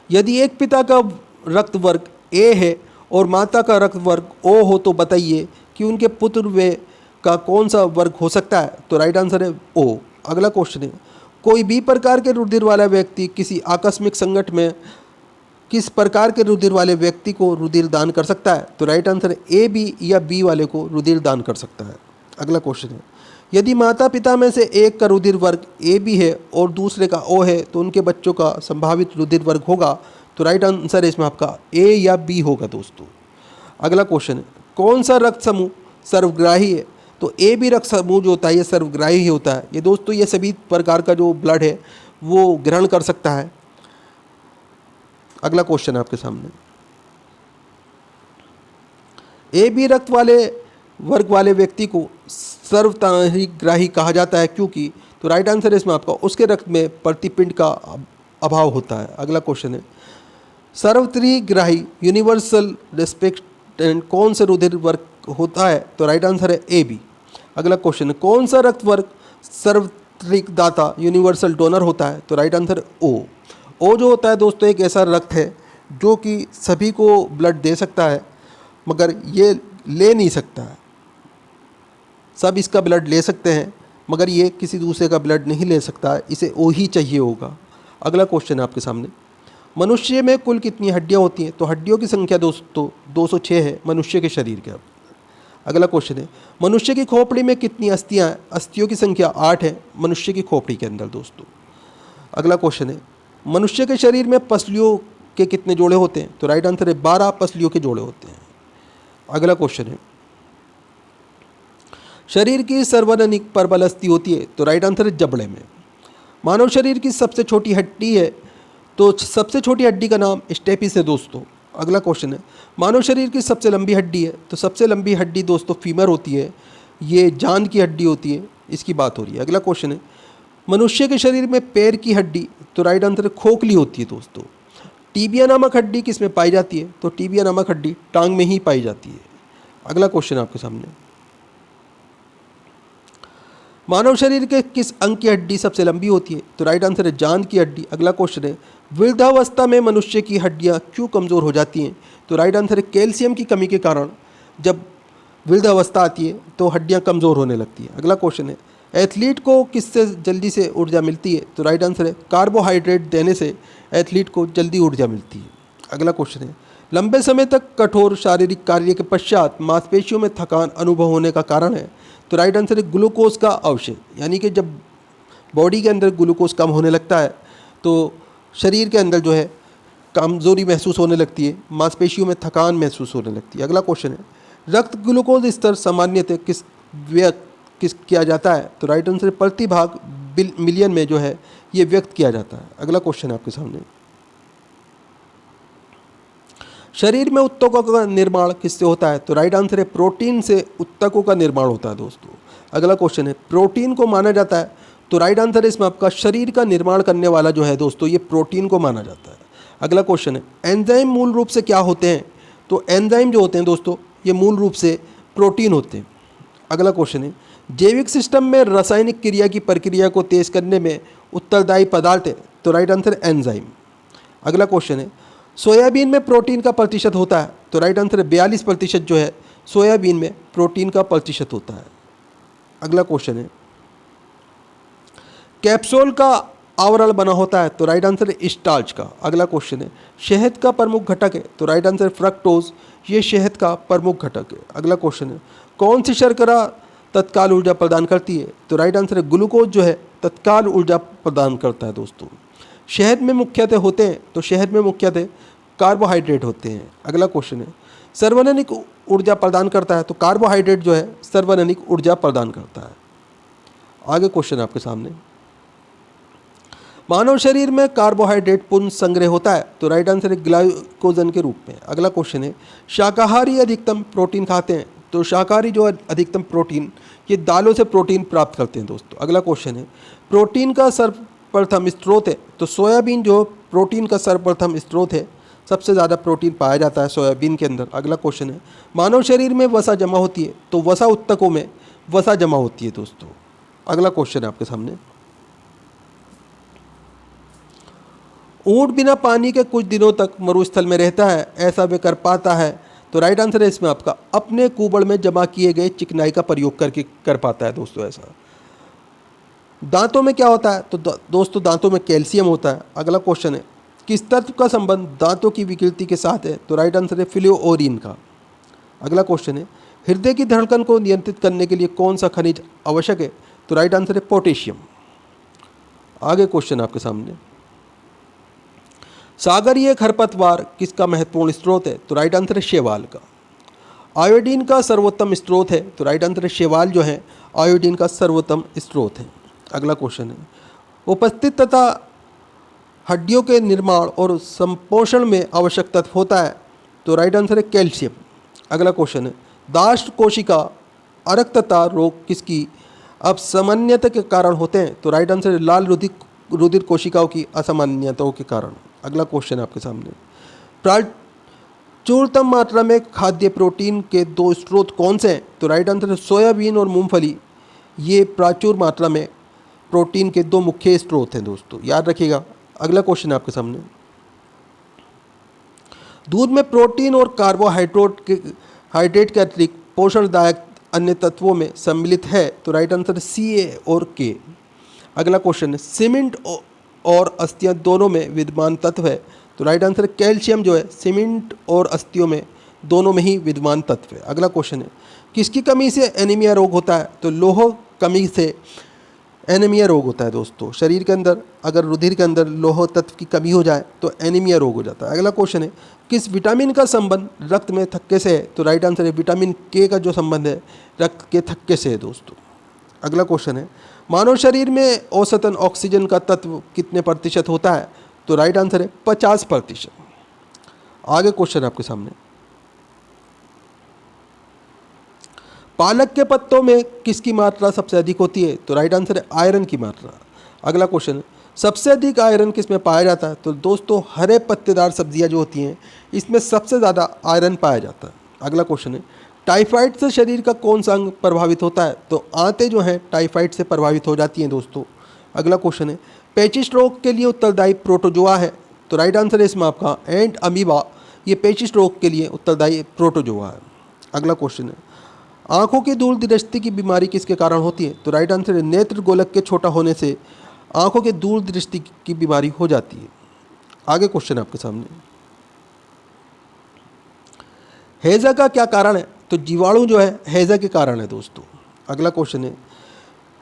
यदि एक पिता का रक्त वर्ग ए है और माता का रक्त वर्ग ओ हो तो बताइए कि उनके पुत्र वे का कौन सा वर्ग हो सकता है? तो राइट आंसर है ओ। अगला क्वेश्चन है, कोई भी प्रकार के रुधिर वाला व्यक्ति किसी आकस्मिक संकट में किस प्रकार के रुधिर वाले व्यक्ति को रुधिर दान कर सकता है? तो राइट आंसर है ए बी या बी वाले को रुधिर दान कर सकता है। अगला क्वेश्चन है, यदि माता पिता में से एक का रुधिर वर्ग ए बी है और दूसरे का ओ है तो उनके बच्चों का संभावित रुधिर वर्ग होगा? तो राइट आंसर है इसमें आपका ए या बी होगा दोस्तों। अगला क्वेश्चन है, कौन सा रक्त समूह सर्वग्राही है? तो ए बी रक्त समूह जो होता है ये सर्वग्राही ही होता है। ये दोस्तों ये सभी प्रकार का जो ब्लड है वो ग्रहण कर सकता है। अगला क्वेश्चन है आपके सामने, ए बी रक्त वाले वर्ग वाले व्यक्ति को सर्वग्राही कहा जाता है क्योंकि? तो राइट आंसर है इसमें आपका उसके रक्त में प्रतिपिंड का अभाव होता है। अगला क्वेश्चन है, सर्वत्रिग्राही यूनिवर्सल रेस्पेक्टेंट कौन सा रुधिर वर्ग होता है? तो राइट आंसर है ए बी। अगला क्वेश्चन है, कौन सा रक्त वर्ग सर्वत्रिक दाता यूनिवर्सल डोनर होता है? तो राइट आंसर ओ। ओ जो होता है दोस्तों एक ऐसा रक्त है जो कि सभी को ब्लड दे सकता है मगर ये ले नहीं सकता है। सब इसका ब्लड ले सकते हैं मगर ये किसी दूसरे का ब्लड नहीं ले सकता है, इसे ओ ही चाहिए होगा। अगला क्वेश्चन है आपके सामने, मनुष्य में कुल कितनी हड्डियां होती हैं? तो हड्डियों की संख्या दोस्तों 206 है मनुष्य के शरीर के। अगला क्वेश्चन है, मनुष्य की खोपड़ी में कितनी अस्थियां हैं? अस्थियों की संख्या 8 है मनुष्य की खोपड़ी के अंदर दोस्तों। अगला क्वेश्चन है, मनुष्य के शरीर में पसलियों के कितने जोड़े होते हैं? तो राइट आंसर है 12 पसलियों के जोड़े होते हैं। अगला क्वेश्चन है, शरीर की सर्वाधिक प्रबल अस्थि होती है? तो राइट आंसर है जबड़े में। मानव शरीर की सबसे छोटी हड्डी है तो सबसे छोटी हड्डी का नाम स्टेपिस है दोस्तों। अगला क्वेश्चन है, मानव शरीर की सबसे लंबी हड्डी है? तो सबसे लंबी हड्डी दोस्तों फीमर होती है, ये जान की हड्डी होती है, इसकी बात हो रही है। अगला क्वेश्चन है, मनुष्य के शरीर में पैर की हड्डी? तो राइट आंसर है खोखली होती है दोस्तों। टीबिया नामक हड्डी किस में पाई जाती है? तो टीबिया नामक हड्डी टांग में ही पाई जाती है। अगला क्वेश्चन है आपके सामने, मानव शरीर के किस अंग की हड्डी सबसे लंबी होती है? तो राइट आंसर है जांघ की हड्डी। अगला क्वेश्चन है, वृद्धावस्था में मनुष्य की हड्डियां क्यों कमज़ोर हो जाती हैं? तो राइट आंसर है कैल्शियम की कमी के कारण जब वृद्धावस्था आती है तो हड्डियां कमज़ोर होने लगती हैं। अगला क्वेश्चन है, एथलीट को किससे जल्दी से ऊर्जा मिलती है? तो राइट आंसर है कार्बोहाइड्रेट देने से एथलीट को जल्दी ऊर्जा मिलती है। अगला क्वेश्चन है, लंबे समय तक कठोर शारीरिक कार्य के पश्चात मांसपेशियों में थकान अनुभव होने का कारण है? तो राइट आंसर है ग्लूकोज का अवशय, यानी कि जब बॉडी के अंदर ग्लूकोज कम होने लगता है तो शरीर के अंदर जो है कमज़ोरी महसूस होने लगती है, मांसपेशियों में थकान महसूस होने लगती है। अगला क्वेश्चन है, रक्त ग्लूकोज स्तर सामान्यतः किस किया जाता है? तो राइट आंसर प्रति भाग मिलियन में जो है ये व्यक्त किया जाता है। अगला क्वेश्चन है आपके सामने, शरीर में उत्तकों का निर्माण किससे होता है? तो राइट आंसर है प्रोटीन से उत्तकों का निर्माण होता है दोस्तों। अगला क्वेश्चन है, प्रोटीन को माना जाता है? तो राइट आंसर है इसमें आपका शरीर का निर्माण करने वाला जो है दोस्तों ये प्रोटीन को माना जाता है। अगला क्वेश्चन है, एंजाइम मूल रूप से क्या होते हैं? तो एंजाइम जो होते हैं दोस्तों ये मूल रूप से प्रोटीन होते हैं। अगला क्वेश्चन है, जैविक सिस्टम में रासायनिक क्रिया की प्रक्रिया को तेज करने में उत्तरदायी पदार्थ है? तो राइट आंसर एंजाइम। अगला क्वेश्चन है, सोयाबीन में प्रोटीन का प्रतिशत होता है? तो राइट आंसर है 42% जो है सोयाबीन में प्रोटीन का प्रतिशत होता है। अगला क्वेश्चन है, कैप्सूल का आवरण बना होता है? तो राइट आंसर है स्टार्च का। अगला क्वेश्चन है, शहद का प्रमुख घटक है? तो राइट आंसर फ्रक्टोज ये शहद का प्रमुख घटक है। अगला क्वेश्चन है, कौन सी शर्करा तत्काल ऊर्जा प्रदान करती है? तो राइट आंसर है ग्लूकोज जो है तत्काल ऊर्जा प्रदान करता है दोस्तों। शहद में मुख्यतः होते हैं, तो शहद में मुख्यतः कार्बोहाइड्रेट होते हैं। अगला क्वेश्चन है, सर्वजनिक ऊर्जा प्रदान करता है? तो कार्बोहाइड्रेट जो है सर्वजनिक ऊर्जा प्रदान करता है। आगे क्वेश्चन आपके सामने, मानव शरीर में कार्बोहाइड्रेट पुनः संग्रह होता है? तो राइट आंसर है ग्लाइकोजन के रूप में। अगला क्वेश्चन है, शाकाहारी अधिकतम प्रोटीन खाते हैं? तो शाकाहारी जो है अधिकतम प्रोटीन ये दालों से प्रोटीन प्राप्त करते हैं दोस्तों। अगला क्वेश्चन है, प्रोटीन का सर्वप्रथम स्रोत है? तो सोयाबीन जो प्रोटीन का सर्वप्रथम स्रोत है, सबसे ज़्यादा प्रोटीन पाया जाता है सोयाबीन के अंदर। अगला क्वेश्चन है, मानव शरीर में वसा जमा होती है? तो वसा उत्तकों में वसा जमा होती है दोस्तों। अगला क्वेश्चन है आपके सामने, ऊंट बिना पानी के कुछ दिनों तक मरुस्थल में रहता है, ऐसा वे कर पाता है? तो राइट आंसर है इसमें आपका अपने कुबड़ में जमा किए गए चिकनाई का प्रयोग करके कर पाता है दोस्तों ऐसा। दांतों में क्या होता है? तो दोस्तों दांतों में कैल्शियम होता है। अगला क्वेश्चन है, किस तत्व का संबंध दांतों की विकृति के साथ है? तो राइट आंसर है फ्लूओरीन का। अगला क्वेश्चन है, हृदय की धड़कन को नियंत्रित करने के लिए कौन सा खनिज आवश्यक है? तो राइट आंसर है पोटेशियम। आगे क्वेश्चन आपके सामने, सागरीय खरपतवार किसका महत्वपूर्ण स्रोत है? तो राइट आंसर है शैवाल का। आयोडीन का सर्वोत्तम स्रोत है? तो राइट आंसर है शैवाल जो है आयोडीन का सर्वोत्तम स्रोत है। अगला क्वेश्चन है, उपस्थित तथा हड्डियों के निर्माण और संपोषण में आवश्यक तत्व होता है? तो राइट आंसर है कैल्शियम। अगला क्वेश्चन है, दाष्ट कोशिका अरक्तता रोग किसकी असामान्यता के कारण होते हैं? तो राइट आंसर है लाल रुधिर कोशिकाओं की असामान्यताओं के कारण। अगला क्वेश्चन आपके सामने, प्रचुरतम मात्रा में खाद्य प्रोटीन के दो स्रोत कौन से हैं? तो राइट आंसर है सोयाबीन और मूंगफली, ये प्रचुर मात्रा में प्रोटीन के दो मुख्य स्रोत हैं दोस्तों, याद रखिएगा। अगला क्वेश्चन आपके सामने, दूध में प्रोटीन और कार्बोहाइड्रेट के अतिरिक्त पोषणदायक अन्य तत्वों में सम्मिलित है? तो राइट आंसर है Ca और K। अगला क्वेश्चन है, सीमेंट और अस्थियां दोनों में विद्यमान तत्व है? तो राइट आंसर है कैल्शियम जो है सीमेंट और अस्थियों में दोनों में ही विद्यमान तत्व है। अगला क्वेश्चन है, किसकी कमी से एनीमिया रोग होता है? तो लौह कमी से एनीमिया रोग होता है दोस्तों। शरीर के अंदर अगर रुधिर के अंदर लौह तत्व की कमी हो जाए तो एनीमिया रोग हो जाता है। अगला क्वेश्चन है, किस विटामिन का संबंध रक्त में थक्के से है? तो राइट आंसर है विटामिन के का जो संबंध है रक्त के थक्के से है दोस्तों। अगला क्वेश्चन है, मानव शरीर में औसतन ऑक्सीजन का तत्व कितने प्रतिशत होता है? तो राइट आंसर है 50%। आगे क्वेश्चन आपके सामने, पालक के पत्तों में किसकी मात्रा सबसे अधिक होती है? तो राइट आंसर है आयरन की मात्रा। अगला क्वेश्चन है, सबसे अधिक आयरन किस में पाया जाता है? तो दोस्तों हरे पत्तेदार सब्जियां जो होती हैं इसमें सबसे ज़्यादा आयरन पाया जाता है। अगला क्वेश्चन है, टाइफाइड से शरीर का कौन सा अंग प्रभावित होता है? तो आंतें जो हैं टाइफाइड से प्रभावित हो जाती हैं दोस्तों। अगला क्वेश्चन है, पेचिश रोग के लिए उत्तरदायी प्रोटोजोआ है? तो राइट आंसर है इसमें आपका एंट अमीबा, ये पेचिश रोग के लिए उत्तरदायी प्रोटोजोआ है। अगला क्वेश्चन है, आंखों की दूरदृष्टि की बीमारी किसके कारण होती है? तो राइट आंसर है नेत्र गोलक के छोटा होने से आंखों के दूरदृष्टि की बीमारी हो जाती है। आगे क्वेश्चन आपके सामने, हैजा का क्या कारण है? तो जीवाणु जो है हैजा के कारण है दोस्तों। अगला क्वेश्चन है,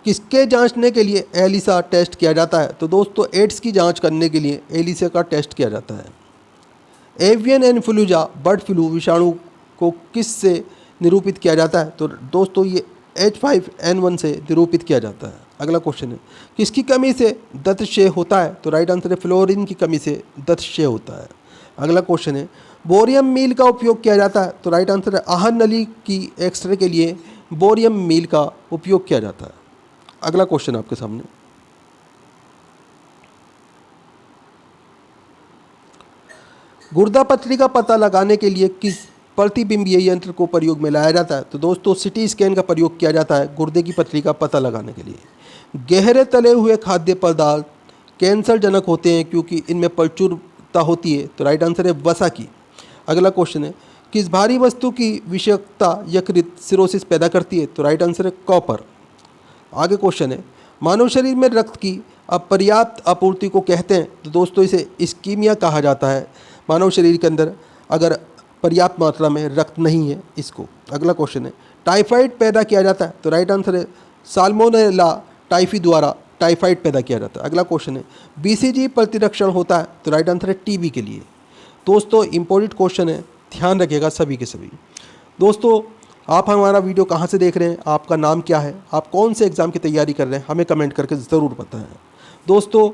किसके जांचने के लिए एलिसा टेस्ट किया जाता है? तो दोस्तों एड्स की जांच करने के लिए एलिसा का टेस्ट किया जाता है। एवियन इन्फ्लुएंजा बर्ड फ्लू विषाणु को किस से निरूपित किया जाता है? तो दोस्तों ये H5N1 से निरूपित किया जाता है। अगला क्वेश्चन है, किसकी कमी से दंतक्षय होता है? तो राइट आंसर है फ्लोरीन की कमी से दंतक्षय होता है। अगला क्वेश्चन है, बोरियम मील का उपयोग किया जाता है? तो राइट आंसर है आहन नली की एक्सरे के लिए बोरियम मील का उपयोग किया जाता है। अगला क्वेश्चन आपके सामने, गुर्दा पथरी का पता लगाने के लिए किस प्रतिबिंबीय यंत्र को प्रयोग में लाया जाता है? तो दोस्तों सिटी स्कैन का प्रयोग किया जाता है गुर्दे की पथरी का पता लगाने के लिए। गहरे तले हुए खाद्य पदार्थ कैंसर जनक होते हैं क्योंकि इनमें प्रचुरता होती है? तो राइट आंसर है वसा की। अगला क्वेश्चन है, किस भारी वस्तु की विषाक्तता यकृत सिरोसिस पैदा करती है? तो राइट आंसर है कॉपर। आगे क्वेश्चन है, मानव शरीर में रक्त की अपर्याप्त आपूर्ति को कहते हैं? तो दोस्तों इसे इस्कीमिया कहा जाता है। मानव शरीर के अंदर अगर पर्याप्त मात्रा में रक्त नहीं है इसको। अगला क्वेश्चन है टाइफाइड पैदा किया जाता है, तो राइट आंसर है साल्मोनेला टाइफी द्वारा टाइफाइड पैदा किया जाता है। अगला क्वेश्चन है बीसीजी प्रतिरक्षण होता है, तो राइट आंसर है टीबी के लिए। दोस्तों इंपॉर्टेंट क्वेश्चन है, ध्यान रखिएगा सभी के सभी। दोस्तों आप हमारा वीडियो कहाँ से देख रहे हैं, आपका नाम क्या है, आप कौन से एग्ज़ाम की तैयारी कर रहे हैं, हमें कमेंट करके ज़रूर बताएं। दोस्तों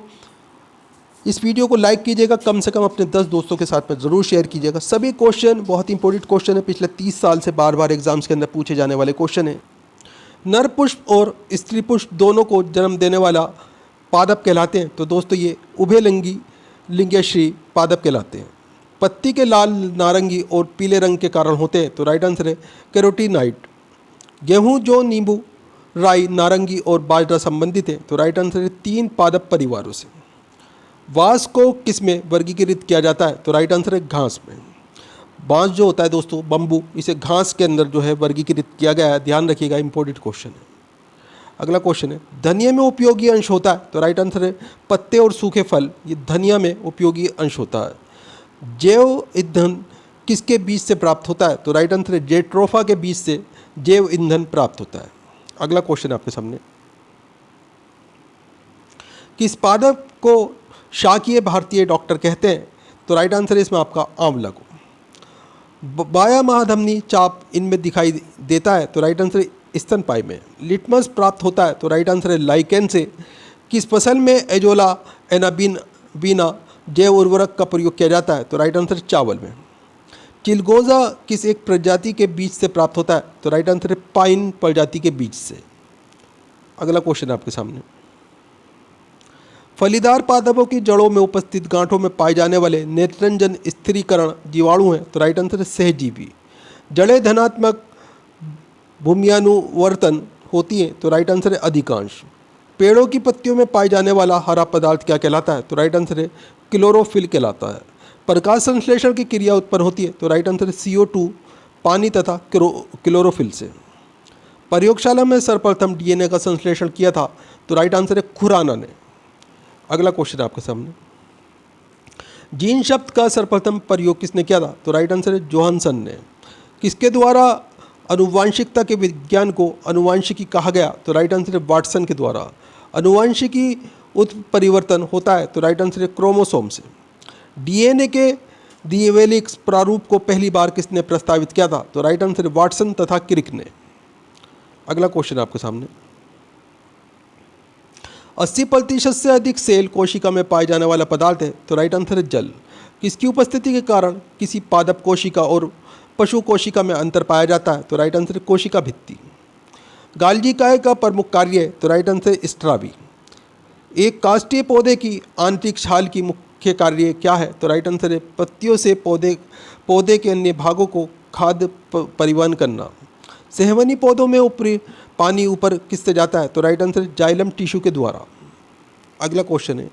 इस वीडियो को लाइक कीजिएगा, कम से कम अपने 10 दोस्तों के साथ में ज़रूर शेयर कीजिएगा। सभी क्वेश्चन बहुत इंपॉर्टेंट क्वेश्चन है, पिछले 30 साल से बार बार एग्जाम्स के अंदर पूछे जाने वाले क्वेश्चन है। नर पुष्प और स्त्री पुष्प दोनों को जन्म देने वाला पादप कहलाते हैं, तो दोस्तों ये उभयलिंगी लिंगेश्री पादप कहलाते हैं। पत्ती के लाल, नारंगी और पीले रंग के कारण होते हैं, तो राइट आंसर है कैरोटीनाइड। गेहूँ, जौ, नींबू, राई, नारंगी और बाजरा संबंधित है, तो राइट आंसर है 3 पादप परिवारों से। बांस को किस में वर्गीकृत किया जाता है, तो राइट आंसर है घास में। बांस जो होता है दोस्तों बम्बू, इसे घास के अंदर जो है वर्गीकृत किया गया है, ध्यान रखिएगा, इंपॉर्टेंट क्वेश्चन है। अगला क्वेश्चन है धनिया में उपयोगी अंश होता है, तो राइट आंसर है पत्ते और सूखे फल, ये धनिया में उपयोगी अंश होता है। जैव ईंधन किसके बीज से प्राप्त होता है, तो राइट आंसर है जेट्रोफा के बीज से जैव ईंधन प्राप्त होता है। अगला क्वेश्चन आपके सामने, किस पादप को शाकीय भारतीय डॉक्टर कहते हैं, तो राइट आंसर है इसमें आपका आंवला को। बाया महाधमनी चाप इनमें दिखाई देता है, तो राइट आंसर है स्तनपायी में। लिटमस प्राप्त होता है, तो राइट आंसर है लाइकेन से। किस फसल में एजोला एनाबीना जैव उर्वरक का प्रयोग किया जाता है, तो राइट आंसर चावल में। चिलगोजा किस एक प्रजाति के बीज से प्राप्त होता है, तो राइट आंसर है पाइन प्रजाति के बीज से। अगला क्वेश्चन आपके सामने, फलीदार पादपों की जड़ों में उपस्थित गांठों में पाए जाने वाले नेत्रंजन स्थिरीकरण जीवाणु हैं, तो राइट आंसर है सहजीवी। जड़ें धनात्मक भूम्यानुवर्तन होती हैं, तो राइट आंसर है अधिकांश। पेड़ों की पत्तियों में पाए जाने वाला हरा पदार्थ क्या कहलाता है, तो राइट आंसर है क्लोरोफिल कहलाता है। प्रकाश संश्लेषण की क्रिया उत्पन्न होती है, तो राइट आंसर है CO2 पानी तथा क्लोरोफिल से। प्रयोगशाला में सर्वप्रथम DNA का संश्लेषण किया था, तो राइट आंसर है खुराना ने। अगला क्वेश्चन आपके सामने, जीन शब्द का सर्वप्रथम प्रयोग किसने किया था, तो राइट आंसर है जोहानसन ने। किसके द्वारा अनुवांशिकता के विज्ञान को अनुवांशिकी कहा गया, तो राइट आंसर है वाटसन के द्वारा। अनुवांशिकी उत्परिवर्तन होता है, तो राइट आंसर है क्रोमोसोम से। DNA के द्विवेलिक प्रारूप को पहली बार किसने प्रस्तावित किया था, तो राइट आंसर है वाटसन तथा क्रिक ने। अगला क्वेश्चन आपके सामने, 80% से अधिक सेल कोशिका में पाए जाने वाला पदार्थ है, तो राइट आंसर है जल। किसकी उपस्थिति के कारण किसी पादप कोशिका और पशु कोशिका में अंतर पाया जाता है, तो राइट आंसर है कोशिका भित्ति। गाल्जी काय का प्रमुख कार्य है, तो राइट आंसर है स्ट्राबी। एक काष्ठीय पौधे की आंतरिक छाल की मुख्य कार्य क्या है, तो राइट आंसर है पत्तियों से पौधे के अन्य भागों को खाद्य परिवहन करना। सेहवनी पौधों में ऊपरी पानी ऊपर किससे जाता है, तो राइट आंसर है जाइलम टिश्यू के द्वारा। अगला क्वेश्चन है,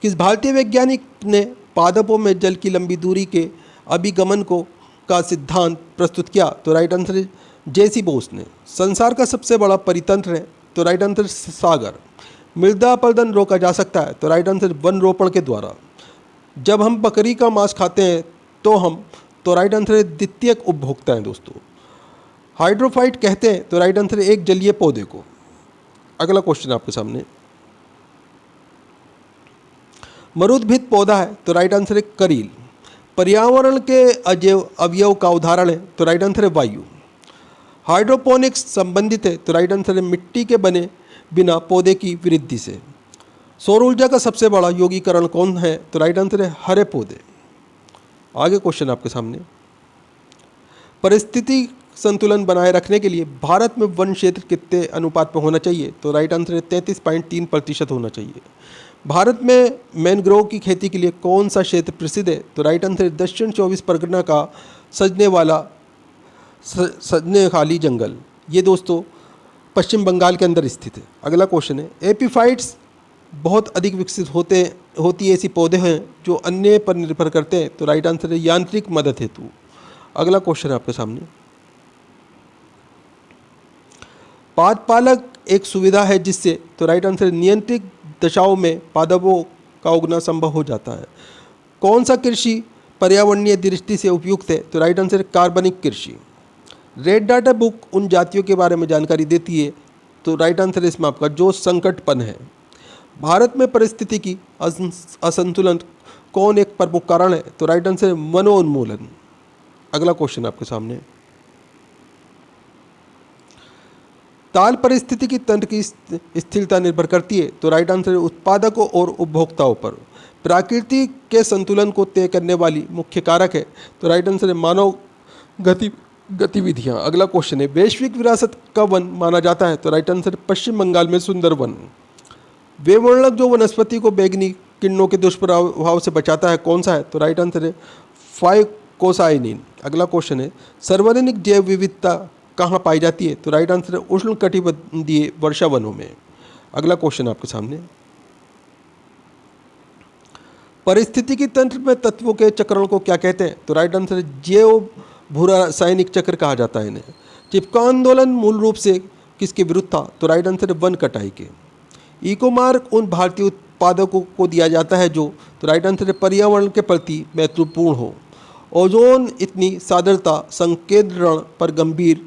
किस भारतीय वैज्ञानिक ने पादपों में जल की लंबी दूरी के अभिगमन का सिद्धांत प्रस्तुत किया, तो राइट आंसर है JC बोस ने। संसार का सबसे बड़ा परितंत्र है, तो राइट आंसर सागर। मृदा अपरदन रोका जा सकता है, तो राइट आंसर वन रोपण के द्वारा। जब हम बकरी का मांस खाते हैं तो राइट आंसर है द्वितीयक उपभोक्ता हैं दोस्तों। हाइड्रोफाइट कहते हैं, तो राइट आंसर है एक जलीय पौधे को। अगला क्वेश्चन आपके सामने, मरुद्भिद पौधा है, तो राइट आंसर है करील। पर्यावरण के अवयव का उदाहरण है, तो राइट आंसर है वायु। हाइड्रोपोनिक्स संबंधित है, तो राइट आंसर है मिट्टी के बने बिना पौधे की वृद्धि से। सौर ऊर्जा का सबसे बड़ा यौगिकरण कौन है, तो राइट आंसर है हरे पौधे। आगे क्वेश्चन आपके सामने, परिस्थिति संतुलन बनाए रखने के लिए भारत में वन क्षेत्र कितने अनुपात में होना चाहिए, तो राइट आंसर है 33.3% होना चाहिए। भारत में मैनग्रोव की खेती के लिए कौन सा क्षेत्र प्रसिद्ध है, तो राइट आंसर है दक्षिण 24 परगना का सजने खाली जंगल। ये दोस्तों पश्चिम बंगाल के अंदर स्थित है। अगला क्वेश्चन है, एपीफाइट्स बहुत अधिक विकसित होती ऐसी पौधे हैं जो अन्य पर निर्भर करते हैं, तो राइट आंसर है यांत्रिक मदद हेतु। अगला क्वेश्चन है आपके सामने, पादपालक एक सुविधा है जिससे, तो राइट आंसर नियंत्रित दशाओं में पादपों का उगना संभव हो जाता है। कौन सा कृषि पर्यावरणीय दृष्टि से उपयुक्त है? तो राइट आंसर है कार्बनिक कृषि। रेड डाटा बुक उन जातियों के बारे में जानकारी देती है, तो राइट आंसर है इसमें आपका जो संकटपन है। भारत में परिस्थितिकी असंतुलन कौन एक प्रमुख कारण है? तो राइट आंसर है वनोन्मूलन। अगला क्वेश्चन आपके सामने, ताल पारिस्थितिकी तंत्र की स्थिरता निर्भर करती है? तो राइट आंसर है उत्पादकों और उपभोक्ताओं पर। प्रकृति के संतुलन को तय करने वाली मुख्य कारक है? तो राइट आंसर है मानव गतिविधियाँ। अगला क्वेश्चन है, वैश्विक विरासत का वन माना जाता है? तो राइट आंसर पश्चिम बंगाल में सुंदरवन। वेवर्णक जो वनस्पति को बैंगनी किरणों के दुष्प्रभाव से बचाता है कौन सा है? तो राइट आंसर है फाइकोसाइनिन। अगला क्वेश्चन है, सार्वजनिक जैव विविधता कहाँ पाई जाती है? तो राइट आंसर है उष्णकटिबंधीय वर्षा वनों में। अगला क्वेश्चन आपके सामने, पारिस्थितिकी तंत्र में तत्वों के चक्रण को क्या कहते हैं? तो राइट आंसर है जैव भू रासायनिक चक्र कहा जाता है इन्हें। चिपका आंदोलन मूल रूप से किसके विरुद्ध था? तो राइट आंसर है वन कटाई के। इको मार्क उन भारतीय उत्पादकों को दिया जाता है जो, तो राइट आंसर है पर्यावरण के प्रति महत्वपूर्ण हो। ओजोन इतनी सादरता संकेंद्रण पर गंभीर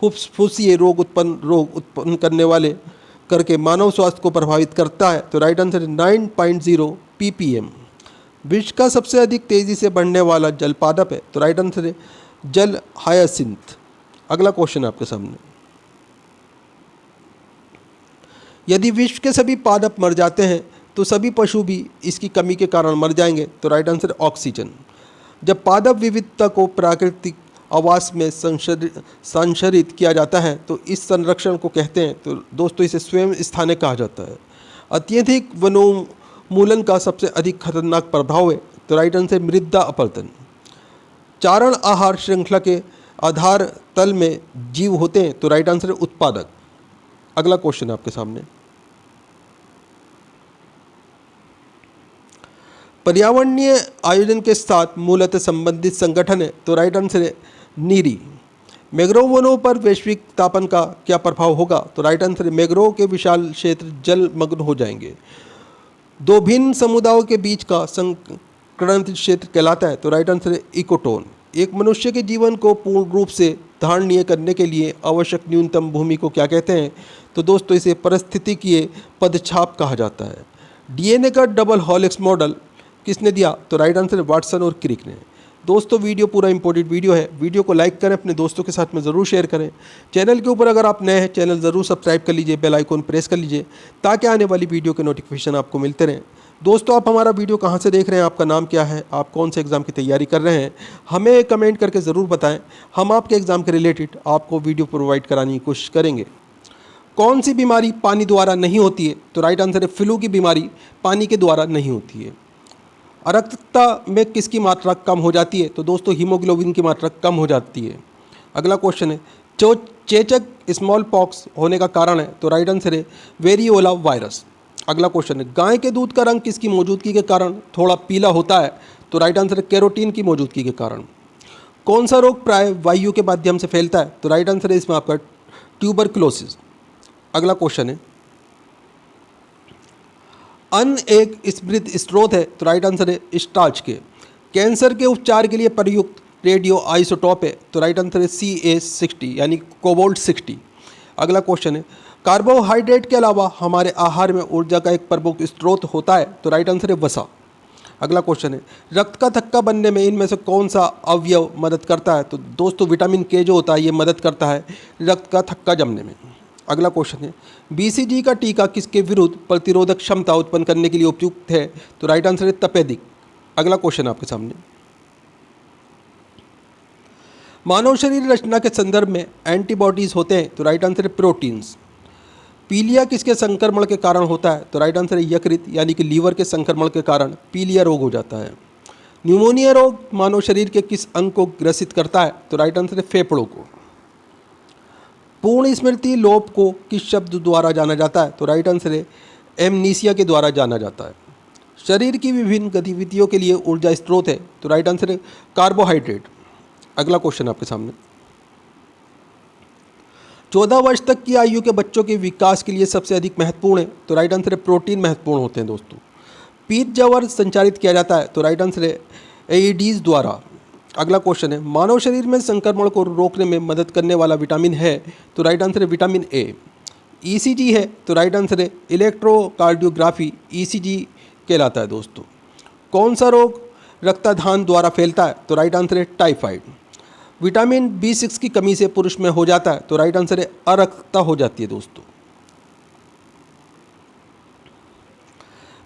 फुफ्फुसीय रोग उत्पन्न करने वाले करके मानव स्वास्थ्य को प्रभावित करता है? तो राइट आंसर है 9.0 ppm। विश्व का सबसे अधिक तेजी से बढ़ने वाला जल पादप है? तो राइट आंसर है जल हायासिंथ। अगला क्वेश्चन आपके सामने, यदि विश्व के सभी पादप मर जाते हैं तो सभी पशु भी इसकी कमी के कारण मर जाएंगे? तो राइट आंसर ऑक्सीजन। जब पादप विविधता को प्राकृतिक आवास में संरक्षित किया जाता है तो इस संरक्षण को कहते हैं? तो दोस्तों इसे स्वयं स्थानिक कहा जाता है। अत्यधिक वनोन्मूलन का सबसे अधिक खतरनाक प्रभाव है? तो राइट आंसर मृदा अपरदन। चारण आहार श्रृंखला के आधार तल में जीव होते हैं? तो राइट आंसर है उत्पादक। अगला क्वेश्चन आपके सामने, पर्यावरणीय आयोजन के साथ मूलतः संबंधित संगठन है? तो राइट आंसर है नीरी। मैंग्रोव वनों पर वैश्विक तापन का क्या प्रभाव होगा? तो राइट आंसर है मैंग्रोव के विशाल क्षेत्र जलमग्न हो जाएंगे। दो भिन्न समुदायों के बीच का संकरण क्षेत्र कहलाता है? तो राइट आंसर है इकोटोन। एक मनुष्य के जीवन को पूर्ण रूप से धारणीय करने के लिए आवश्यक न्यूनतम भूमि को क्या कहते हैं? तो दोस्तों इसे पारिस्थितिकीय पदछाप कहा जाता है। डीएनए का डबल हेलिक्स मॉडल किसने दिया? तो राइट आंसर है वाटसन और क्रिक ने। दोस्तों वीडियो पूरा इंपॉर्टेंट वीडियो है, वीडियो को लाइक करें, अपने दोस्तों के साथ में ज़रूर शेयर करें। चैनल के ऊपर अगर आप नए हैं चैनल ज़रूर सब्सक्राइब कर लीजिए, बेल आइकॉन प्रेस कर लीजिए ताकि आने वाली वीडियो के नोटिफिकेशन आपको मिलते रहें। दोस्तों आप हमारा वीडियो कहाँ से देख रहे हैं, आपका नाम क्या है, आप कौन से एग्ज़ाम की तैयारी कर रहे हैं, हमें कमेंट करके ज़रूर बताएं। हम आपके एग्ज़ाम के रिलेटेड आपको वीडियो प्रोवाइड कराने की कोशिश करेंगे। कौन सी बीमारी पानी द्वारा नहीं होती है? तो राइट आंसर है फ्लू की बीमारी पानी के द्वारा नहीं होती है। अरक्तता में किसकी मात्रा कम हो जाती है? तो दोस्तों हीमोग्लोबिन की मात्रा कम हो जाती है। अगला क्वेश्चन है, चेचक स्मॉल पॉक्स होने का कारण है? तो राइट आंसर है वेरियोला वायरस। अगला क्वेश्चन है, गाय के दूध का रंग किसकी मौजूदगी के कारण थोड़ा पीला होता है? तो राइट आंसर है कैरोटीन की मौजूदगी के कारण। कौन सा रोग प्राय वायु के माध्यम से फैलता है? तो राइट आंसर है इसमें आपका ट्यूबरकुलोसिस। अगला क्वेश्चन है, अन्न एक समृद्ध स्रोत है? तो राइट आंसर है स्टार्च के। कैंसर के उपचार के लिए प्रयुक्त रेडियो आइसोटोप है? तो राइट आंसर है Ca60 यानी कोबाल्ट 60। अगला क्वेश्चन है, कार्बोहाइड्रेट के अलावा हमारे आहार में ऊर्जा का एक प्रमुख स्रोत होता है? तो राइट आंसर है वसा। अगला क्वेश्चन है, रक्त का थक्का बनने में इनमें से कौन सा अवयव मदद करता है? तो दोस्तों विटामिन के जो होता है ये मदद करता है रक्त का थक्का जमने में। अगला क्वेश्चन है, BCG का टीका किसके विरुद्ध प्रतिरोधक क्षमता उत्पन्न करने के लिए उपयुक्त है? तो राइट आंसर है तपेदिक। अगला क्वेश्चन आपके सामने, मानव शरीर रचना के संदर्भ में एंटीबॉडीज होते हैं? तो राइट आंसर है प्रोटीन्स। पीलिया किसके संक्रमण के कारण होता है? तो राइट आंसर है यकृत यानी कि लीवर के संक्रमण के कारण पीलिया रोग हो जाता है। न्यूमोनिया रोग मानव शरीर के किस अंग को ग्रसित करता है? तो राइट आंसर है फेफड़ों को। पूर्ण स्मृति लोप को किस शब्द द्वारा जाना जाता है? तो राइट आंसर है एमनीसिया के द्वारा जाना जाता है। शरीर की विभिन्न गतिविधियों के लिए ऊर्जा स्रोत है? तो राइट आंसर है कार्बोहाइड्रेट। अगला क्वेश्चन आपके सामने, 14 वर्ष तक की आयु के बच्चों के विकास के लिए सबसे अधिक महत्वपूर्ण है? तो राइट आंसर है प्रोटीन महत्वपूर्ण होते हैं दोस्तों। पीत जवर संचारित किया जाता है? तो राइट आंसर है एईडीज द्वारा। अगला क्वेश्चन है, मानव शरीर में संक्रमण को रोकने में मदद करने वाला विटामिन है, तो राइट आंसर है विटामिन ए। ईसीजी है, तो राइट आंसर है इलेक्ट्रोकार्डियोग्राफी ईसीजी कहलाता है दोस्तों। कौन सा रोग रक्तदान द्वारा फैलता है, तो राइट आंसर है टाइफाइड। विटामिन B6 की कमी से पुरुष में हो जाता है, तो राइट आंसर है अरक्तता हो जाती है दोस्तों।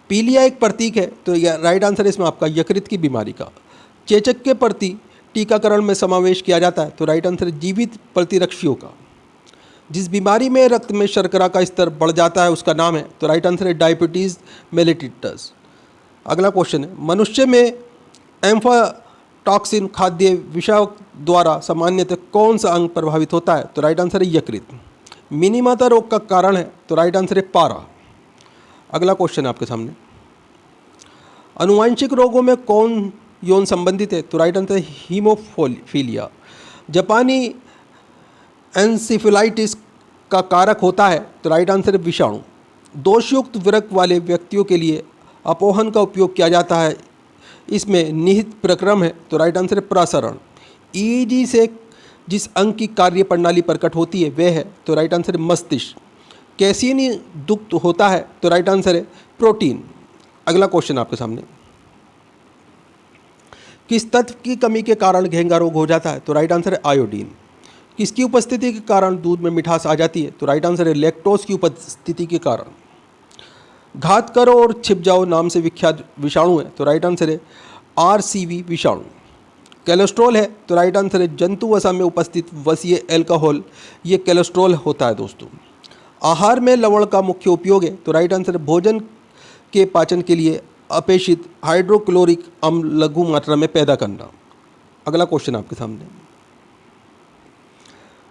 पीलिया एक प्रतीक है, तो यह राइट आंसर है इसमें आपका यकृत की बीमारी का। चेचक के प्रति टीकाकरण में समावेश किया जाता है, तो राइट आंसर है जीवित प्रतिरक्षियों का। जिस बीमारी में रक्त में शर्करा का स्तर बढ़ जाता है उसका नाम है, तो राइट आंसर है डायबिटीज़ मेलिटस। अगला क्वेश्चन है, मनुष्य में एम्फाटॉक्सिन खाद्य विषाक द्वारा सामान्यतः कौन सा अंग प्रभावित होता है, तो राइट आंसर है यकृत। मिनीमाता रोग का कारण है, तो राइट आंसर है पारा। अगला क्वेश्चन है आपके सामने, अनुवांशिक रोगों में कौन यौन संबंधित है, तो राइट आंसर है हीमोफीलिया। जापानी एन्सेफेलाइटिस का कारक होता है, तो राइट आंसर है विषाणु। दोषयुक्त विरक वाले व्यक्तियों के लिए अपोहन का उपयोग किया जाता है, इसमें निहित प्रक्रम है, तो राइट आंसर है प्रसरण। ईईजी से जिस अंग की कार्य प्रणाली प्रकट होती है वह है, तो राइट आंसर है मस्तिष्क। कैसियनी दुग्ध होता है, तो राइट आंसर है प्रोटीन। अगला क्वेश्चन आपके सामने, किस तत्व की कमी के कारण घेंगा रोग हो जाता है, तो राइट आंसर है आयोडीन। किसकी उपस्थिति के कारण दूध में मिठास आ जाती है, तो राइट आंसर है लैक्टोज की उपस्थिति के कारण। घात करो और छिप जाओ नाम से विख्यात विषाणु है, तो राइट आंसर है आरसीवी विषाणु। कोलेस्ट्रॉल है, तो राइट आंसर है जंतु वसा में उपस्थित वसीय अल्कोहल, ये कोलेस्ट्रॉल होता है दोस्तों। आहार में लवण का मुख्य उपयोग है, तो राइट आंसर है भोजन के पाचन के लिए अपेक्षित हाइड्रोक्लोरिक अम्ल लघु मात्रा में पैदा करना। अगला क्वेश्चन आपके सामने,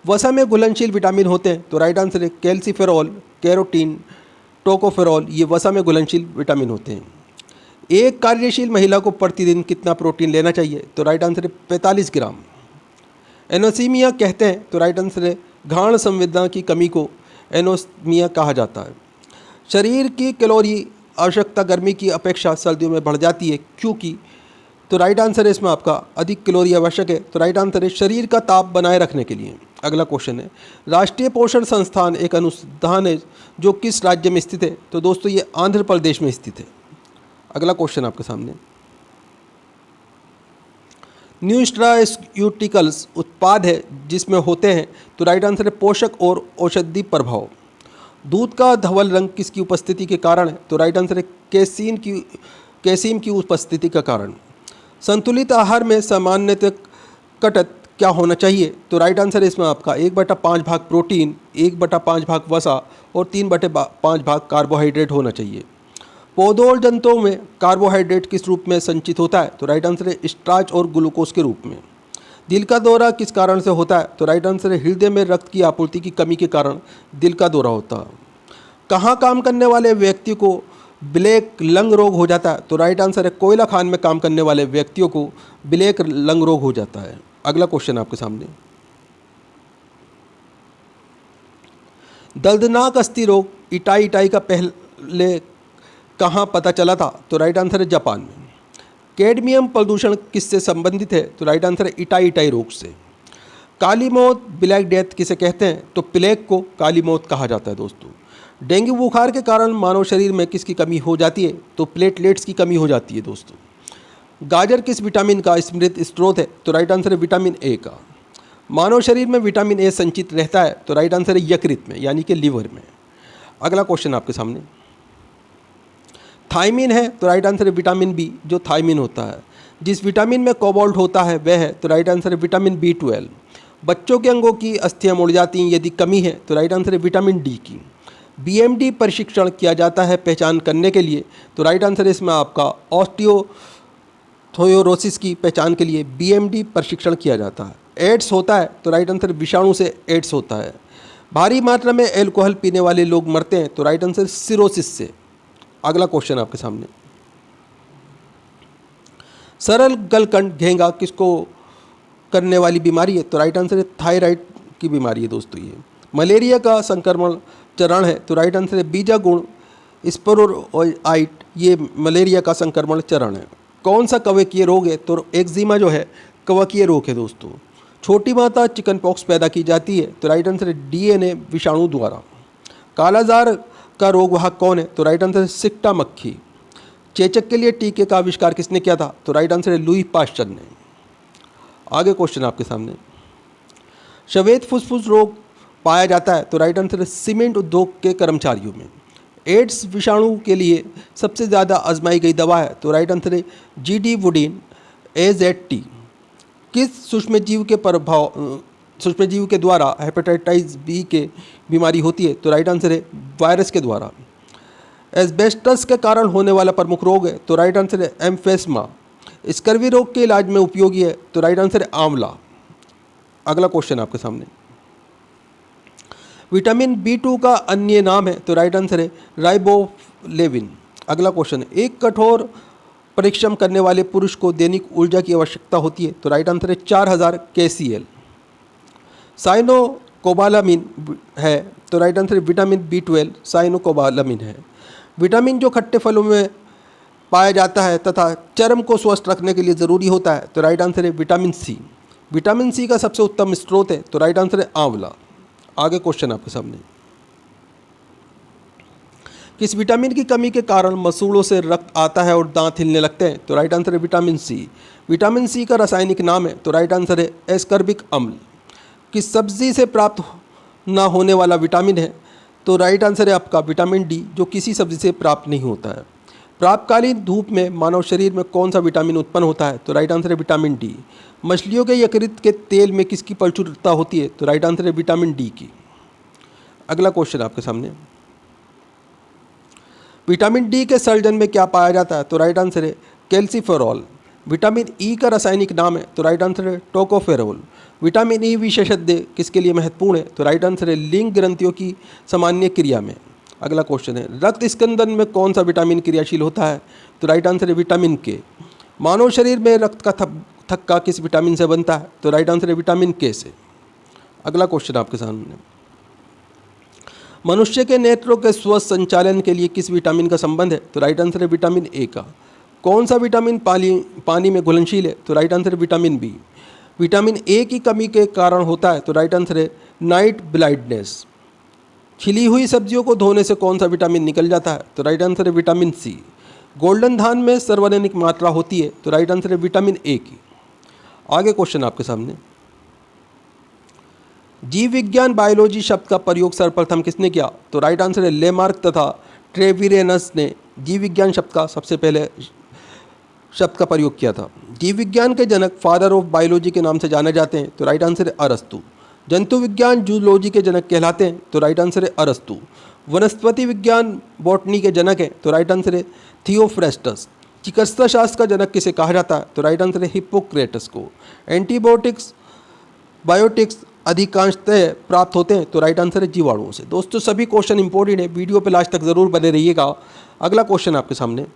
वसा में घुलनशील विटामिन होते हैं, तो राइट आंसर है कैल्सीफेरॉल, कैरोटीन, टोकोफेरॉल, ये वसा में घुलनशील विटामिन होते हैं। एक कार्यशील महिला को प्रतिदिन कितना प्रोटीन लेना चाहिए, तो राइट आंसर है 45 ग्राम। एनोसीमिया कहते हैं, तो राइट आंसर है घ्राण संवेदना की कमी को एनोसीमिया कहा जाता है। शरीर की कैलोरी आवश्यकता गर्मी की अपेक्षा सर्दियों में बढ़ जाती है, क्योंकि, तो राइट आंसर है इसमें आपका अधिक कैलोरी आवश्यक है, तो राइट आंसर है शरीर का ताप बनाए रखने के लिए। अगला क्वेश्चन है, राष्ट्रीय पोषण संस्थान एक अनुसंधान है जो किस राज्य में स्थित है, तो दोस्तों ये आंध्र प्रदेश में स्थित है। अगला क्वेश्चन आपके सामने, न्यूट्रास्यूटिकल्स उत्पाद है जिसमें होते हैं, तो राइट आंसर है पोषक और औषधि प्रभाव। दूध का धवल रंग किसकी उपस्थिति के कारण है, तो राइट आंसर है कैसीन की उपस्थिति का कारण। संतुलित आहार में सामान्यतः कटत क्या होना चाहिए, तो राइट आंसर है इसमें आपका 1/5 भाग प्रोटीन, 1/5 भाग वसा और 3/5 भाग कार्बोहाइड्रेट होना चाहिए। पौधों और जंतुओं में कार्बोहाइड्रेट किस रूप में संचित होता है, तो राइट आंसर है स्टार्च और ग्लूकोज के रूप में। दिल का दौरा किस कारण से होता है, तो राइट आंसर है हृदय में रक्त की आपूर्ति की कमी के कारण दिल का दौरा होता है। कहाँ काम करने वाले व्यक्ति को ब्लैक लंग रोग हो जाता है, तो राइट आंसर है कोयला खान में काम करने वाले व्यक्तियों को ब्लैक लंग रोग हो जाता है। अगला क्वेश्चन आपके सामने, दर्दनाक अस्थि रोग इटाई का पहले कहाँ पता चला था, तो राइट आंसर है जापान में। कैडमियम प्रदूषण किससे संबंधित है, तो राइट आंसर है इटाई रोग से। काली मौत ब्लैक डेथ किसे कहते हैं, तो प्लेग को काली मौत कहा जाता है दोस्तों। डेंगू बुखार के कारण मानव शरीर में किसकी कमी हो जाती है, तो प्लेटलेट्स की कमी हो जाती है दोस्तों। गाजर किस विटामिन का समृद्ध स्रोत है, तो राइट आंसर है विटामिन ए का। मानव शरीर में विटामिन ए संचित रहता है, तो राइट आंसर है यकृत में यानी कि लीवर में। अगला क्वेश्चन आपके सामने, थायमिन है, तो राइट आंसर है विटामिन बी जो थायमिन होता है। जिस विटामिन में कोबाल्ट होता है वह है, तो राइट आंसर है विटामिन B12। बच्चों के अंगों की अस्थियां मुड़ जाती हैं यदि कमी है, तो राइट आंसर है विटामिन डी की। BMD परीक्षण किया जाता है पहचान करने के लिए, तो राइट आंसर है इसमें आपका ऑस्टियोथोरोसिस की पहचान के लिए BMD परीक्षण किया जाता है। एड्स होता है, तो राइट आंसर विषाणु से एड्स होता है। भारी मात्रा में एल्कोहल पीने वाले लोग मरते हैं, तो राइट आंसर सिरोसिस से। अगला क्वेश्चन आपके सामने, सरल गलकंड घेंगा किसको करने वाली बीमारी है, तो राइट आंसर है थायराइड की बीमारी है दोस्तों ये। मलेरिया का संक्रमण चरण है, तो राइट आंसर है बीजागुण स्पोरोइट, ये मलेरिया का संक्रमण चरण है। कौन सा कवकीय रोग है? तो एक्जिमा जो है कवकीय रोग है दोस्तों। छोटी माता चिकन पॉक्स पैदा की जाती है? तो राइट आंसर है डीएनए विषाणु द्वारा। कालाजार का रोगवाहक कौन है? तो राइट आंसर है सिक्टा मक्खी। चेचक के लिए टीके का आविष्कार किसने किया था? तो राइट आंसर है लुई पाश्चर ने। आगे क्वेश्चन आपके सामने, श्वेत फुसफुस रोग पाया जाता है? तो राइट आंसर है सीमेंट उद्योग के कर्मचारियों में। एड्स विषाणु के लिए सबसे ज़्यादा आजमाई गई दवा है? तो राइट आंसर है जीडी वुडीन AZT। किस सूक्ष्मजीव के द्वारा हेपेटाइटिस बी के बीमारी होती है? तो राइट आंसर है वायरस के द्वारा। एस्बेस्टस के कारण होने वाला प्रमुख रोग है? तो राइट आंसर है एम्फेस्मा। स्कर्वी रोग के इलाज में उपयोगी है? तो राइट आंसर है आंवला। अगला क्वेश्चन आपके सामने, विटामिन B2 का अन्य नाम है? तो राइट आंसर है राइबोफ्लेविन। अगला क्वेश्चन, एक कठोर परिश्रम करने वाले पुरुष को दैनिक ऊर्जा की आवश्यकता होती है? तो राइट आंसर है 4000 kcal। साइनोकोबालामिन है? तो राइट आंसर है विटामिन B12 साइनोकोबालामिन है। विटामिन जो खट्टे फलों में पाया जाता है तथा चर्म को स्वस्थ रखने के लिए ज़रूरी होता है? तो राइट आंसर है विटामिन C। विटामिन C का सबसे उत्तम स्रोत है? तो राइट आंसर है आंवला। आगे क्वेश्चन आपके सामने, किस विटामिन की कमी के कारण मसूड़ों से रक्त आता है और दांत हिलने लगते हैं? तो राइट आंसर है विटामिन C। विटामिन C का रासायनिक नाम है? तो राइट आंसर है एस्कर्बिक अम्ल। किस सब्जी से प्राप्त ना होने वाला विटामिन है? तो राइट आंसर है आपका विटामिन D, जो किसी सब्जी से प्राप्त नहीं होता है। प्रातकालीन धूप में मानव शरीर में कौन सा विटामिन उत्पन्न होता है? तो राइट आंसर है विटामिन D। मछलियों के यकृत के तेल में किसकी प्रचुरता होती है? तो राइट आंसर है विटामिन D की। अगला क्वेश्चन आपके सामने, विटामिन D के सर्जन में क्या पाया जाता है? तो राइट आंसर है कैल्सिफेरॉल। विटामिन E का रासायनिक नाम है? तो राइट आंसर है टोकोफेरोल। विटामिन E विशेषज्ञ किसके लिए महत्वपूर्ण है? तो राइट आंसर है लिंग ग्रंथियों की सामान्य क्रिया में। अगला क्वेश्चन है, रक्त स्कंदन में कौन सा विटामिन क्रियाशील होता है? तो राइट आंसर है विटामिन K। मानव शरीर में रक्त का थक्का किस विटामिन से बनता है? तो राइट आंसर है विटामिन K से। अगला क्वेश्चन आपके सामने, मनुष्य के नेत्रों के स्वस्थ संचालन के लिए किस विटामिन का संबंध है? तो राइट आंसर है विटामिन A का। कौन सा विटामिन पानी में घुलनशील है? तो राइट आंसर है विटामिन B। विटामिन A की कमी के कारण होता है? तो राइट आंसर है नाइट ब्लाइंडनेस। छिली हुई सब्जियों को धोने से कौन सा विटामिन निकल जाता है? तो राइट आंसर है विटामिन C। गोल्डन धान में सर्वाधिक मात्रा होती है? तो राइट आंसर है विटामिन A की। आगे क्वेश्चन आपके सामने, जीव विज्ञान बायोलॉजी शब्द का प्रयोग सर्वप्रथम किसने किया? तो राइट आंसर है लेमार्क तथा ट्रेविरेनस ने जीव विज्ञान शब्द का सबसे पहले शब्द का प्रयोग किया था। जीव विज्ञान के जनक फादर ऑफ बायोलॉजी के नाम से जाने जाते हैं? तो राइट आंसर है अरस्तु। जंतु विज्ञान जूलॉजी के जनक कहलाते हैं? तो राइट आंसर है अरस्तु। वनस्पति विज्ञान बॉटनी के जनक है? तो राइट आंसर है थियोफ्रेस्टस। चिकित्सा शास्त्र का जनक किसे कहा जाता है? तो राइट आंसर है हिप्पोक्रेटस को। एंटीबायोटिक्स बायोटिक्स अधिकांशतः प्राप्त होते हैं? तो राइट आंसर है जीवाणुओं से। दोस्तों सभी क्वेश्चन इंपॉर्टेंट है, वीडियो पे लास्ट तक ज़रूर बने रहिएगा। अगला क्वेश्चन आपके सामने,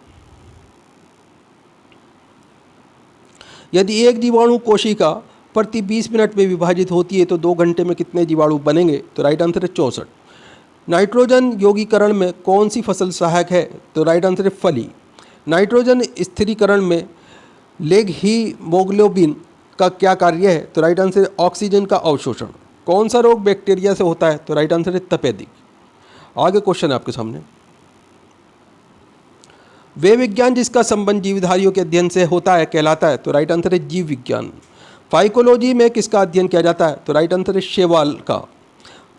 यदि एक जीवाणु कोशिका प्रति 20 मिनट में विभाजित होती है तो 2 घंटे में कितने जीवाणु बनेंगे? तो राइट आंसर है 64। नाइट्रोजन यौगीकरण में कौन सी फसल सहायक है? तो राइट आंसर है फली। नाइट्रोजन स्थिरीकरण में लेग हीमोग्लोबिन का क्या कार्य है? तो राइट आंसर है ऑक्सीजन का अवशोषण। कौन सा रोग बैक्टीरिया से होता है? तो राइट आंसर है तपेदिक। आगे क्वेश्चन आपके सामने, वे विज्ञान जिसका संबंध जीवधारियों के अध्ययन से होता है कहलाता है? तो राइट आंसर है जीव विज्ञान। फाइकोलॉजी में किसका अध्ययन किया जाता है? तो राइट आंसर है शेवाल का।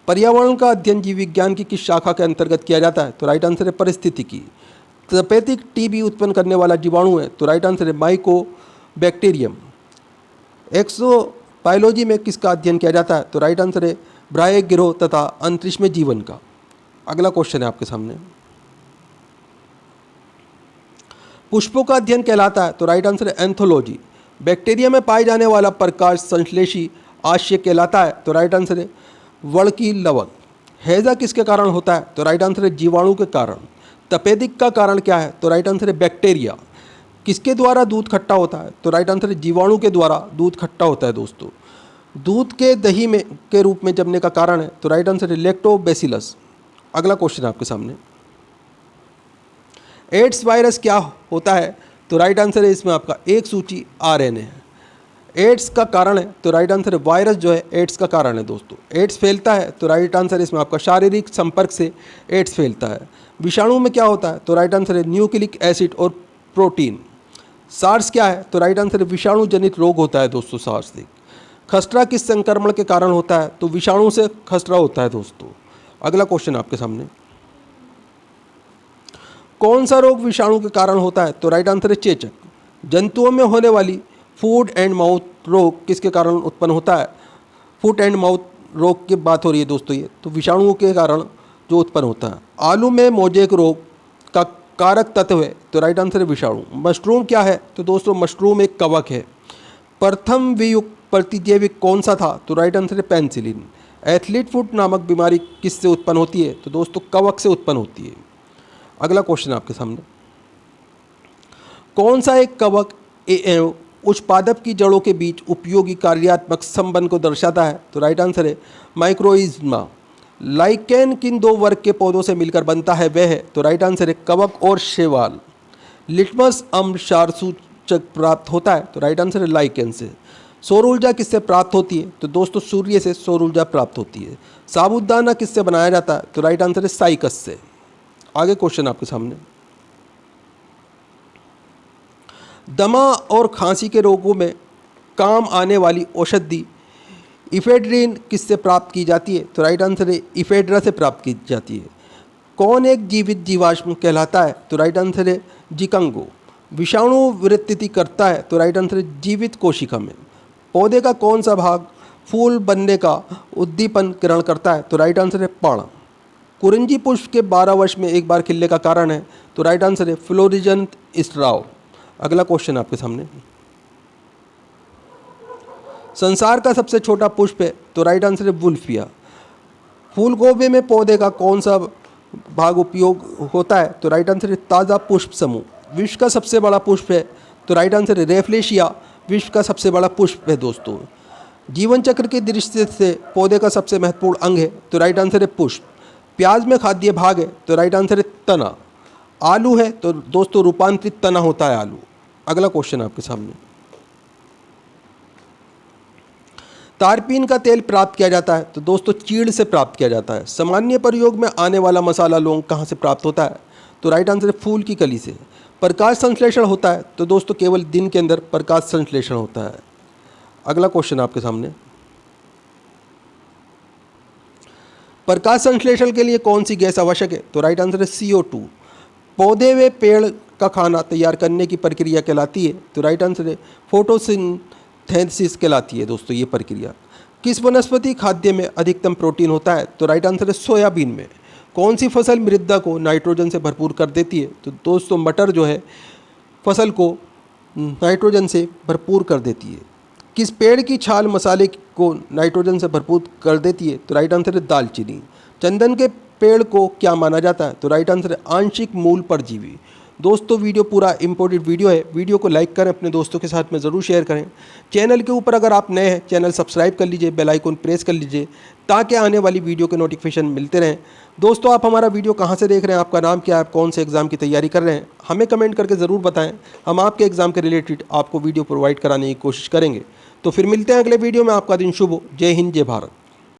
पर्यावरण का अध्ययन जीव विज्ञान की किस शाखा के अंतर्गत किया जाता है? तो राइट आंसर है परिस्थितिकी। तपेदिक टीबी उत्पन्न करने वाला जीवाणु है? तो राइट आंसर है माइकोबैक्टीरियम। एक्सोबायोलॉजी में किसका अध्ययन किया जाता है? तो राइट आंसर है ब्राय गिरोह तथा अंतरिक्ष में जीवन का। अगला क्वेश्चन है आपके सामने, पुष्पों का अध्ययन कहलाता है? तो राइट आंसर है एंथोलॉजी। बैक्टीरिया में पाए जाने वाला प्रकाश संश्लेषी आश्चर्य कहलाता है? तो राइट आंसर है वर्णकी लवण। हैजा किसके कारण होता है? तो राइट आंसर है जीवाणु के कारण। तपेदिक का कारण क्या है? तो राइट आंसर है बैक्टीरिया। किसके द्वारा दूध खट्टा होता है? तो राइट आंसर है जीवाणु के द्वारा दूध खट्टा होता है। दोस्तों दूध के दही में के रूप में जमने का कारण है? तो राइट आंसर है लैक्टोबैसिलस। अगला क्वेश्चन आपके सामने, एड्स वायरस क्या होता है? तो राइट आंसर है इसमें आपका एक सूची आरएनए है। एड्स का कारण है तो राइट आंसर है वायरस जो है एड्स का कारण है दोस्तों। एड्स फैलता है तो राइट आंसर इसमें आपका शारीरिक संपर्क से एड्स फैलता है। विषाणु में क्या होता है तो राइट आंसर है न्यूक्लिक एसिड और प्रोटीन। सार्स क्या है तो राइट आंसर है विषाणु जनित रोग होता है दोस्तों सार्स से। खसरा किस संक्रमण के कारण होता है तो विषाणु से खसरा होता है दोस्तों। अगला क्वेश्चन आपके सामने, कौन सा रोग विषाणु के कारण होता है तो राइट आंसर है चेचक। जंतुओं में होने वाली फूड एंड माउथ रोग किसके कारण उत्पन्न होता है। फूड एंड माउथ रोग की बात हो रही है दोस्तों, ये तो विषाणुओं के कारण जो उत्पन्न होता है। आलू में मोजेक रोग का कारक तत्व है तो राइट आंसर है विषाणु। मशरूम क्या है तो दोस्तों मशरूम एक कवक है। प्रथम वियुक्त प्रतिजैविक कौन सा था तो राइट आंसर है पेनिसिलिन। एथलीट फुट नामक बीमारी किससे उत्पन्न होती है तो दोस्तों कवक से उत्पन्न होती है। अगला क्वेश्चन आपके सामने, कौन सा एक कवक उच्च पादप की जड़ों के बीच उपयोगी कार्यात्मक संबंध को दर्शाता है तो राइट आंसर है माइक्रोइज्मा। लाइकेन किन दो वर्ग के पौधों से मिलकर बनता है वह है तो राइट आंसर है कवक और शैवाल। लिटमस अम्ल क्षार सूचक प्राप्त होता है तो राइट आंसर है लाइकेन से। सौर ऊर्जा किससे प्राप्त होती है तो दोस्तों सूर्य से सौर ऊर्जा प्राप्त होती है। साबूदाना किससे बनाया जाता है तो राइट आंसर है साइकस से। आगे क्वेश्चन आपके सामने, दमा और खांसी के रोगों में काम आने वाली औषधि इफेड्रिन किससे प्राप्त की जाती है तो राइट आंसर है इफेड्रा से प्राप्त की जाती है। कौन एक जीवित जीवाश्म कहलाता है तो राइट आंसर है जिकांगो। विषाणु वृत्ति करता है तो राइट आंसर है जीवित कोशिका में। पौधे का कौन सा भाग फूल बनने का उद्दीपन ग्रहण करता है तो राइट आंसर है पाणा। कुरिंजी पुष्प के 12 वर्ष में एक बार खिलने का कारण है तो राइट आंसर है फ्लोरिजेंट स्राव। अगला क्वेश्चन आपके सामने, संसार का सबसे छोटा पुष्प है तो राइट आंसर है वुल्फिया। फूलगोभी में पौधे का कौन सा भाग उपयोग होता है तो राइट आंसर है ताज़ा पुष्प समूह। विश्व का सबसे बड़ा पुष्प है तो राइट आंसर है रेफ्लेशिया विश्व का सबसे बड़ा पुष्प है दोस्तों। जीवन चक्र की दृष्टि से पौधे का सबसे महत्वपूर्ण अंग है तो राइट आंसर है पुष्प। प्याज में खाद्य भाग है तो राइट आंसर है तना। आलू है तो दोस्तों रूपांतरित तना होता है आलू। अगला क्वेश्चन आपके सामने, तारपीन का तेल प्राप्त किया जाता है तो दोस्तों चीड़ से प्राप्त किया जाता है। सामान्य प्रयोग में आने वाला मसाला लौंग कहाँ से प्राप्त होता है तो राइट आंसर है फूल की कली से। प्रकाश संश्लेषण होता है तो दोस्तों केवल दिन के अंदर प्रकाश संश्लेषण होता है। अगला क्वेश्चन आपके सामने, प्रकाश संश्लेषण के लिए कौन सी गैस आवश्यक है तो राइट आंसर है CO2। पौधे व पेड़ का खाना तैयार करने की प्रक्रिया कहलाती है तो राइट आंसर है फोटोसिंथेसिस कहलाती है दोस्तों ये प्रक्रिया। किस वनस्पति खाद्य में अधिकतम प्रोटीन होता है तो राइट आंसर है सोयाबीन में। कौन सी फसल मृदा को नाइट्रोजन से भरपूर कर देती है तो दोस्तों मटर जो है फसल को नाइट्रोजन से भरपूर कर देती है। किस पेड़ की छाल मसाले को नाइट्रोजन से भरपूर कर देती है तो राइट आंसर है दालचीनी। चंदन के पेड़ को क्या माना जाता है तो राइट आंसर है आंशिक मूल परजीवी। दोस्तों वीडियो पूरा इंपॉर्टेंट वीडियो है, वीडियो को लाइक करें, अपने दोस्तों के साथ में ज़रूर शेयर करें। चैनल के ऊपर अगर आप नए हैं चैनल सब्सक्राइब कर लीजिए, बेल आइकन प्रेस कर लीजिए ताकि आने वाली वीडियो के नोटिफिकेशन मिलते रहें। दोस्तों आप हमारा वीडियो कहाँ से देख रहे हैं, आपका नाम क्या है, आप कौन से एग्ज़ाम की तैयारी कर रहे हैं, हमें कमेंट करके ज़रूर बताएं। हम आपके एग्ज़ाम के रिलेटेड आपको वीडियो प्रोवाइड कराने की कोशिश करेंगे। तो फिर मिलते हैं अगले वीडियो में। आपका दिन शुभ हो। जय हिंद, जय भारत।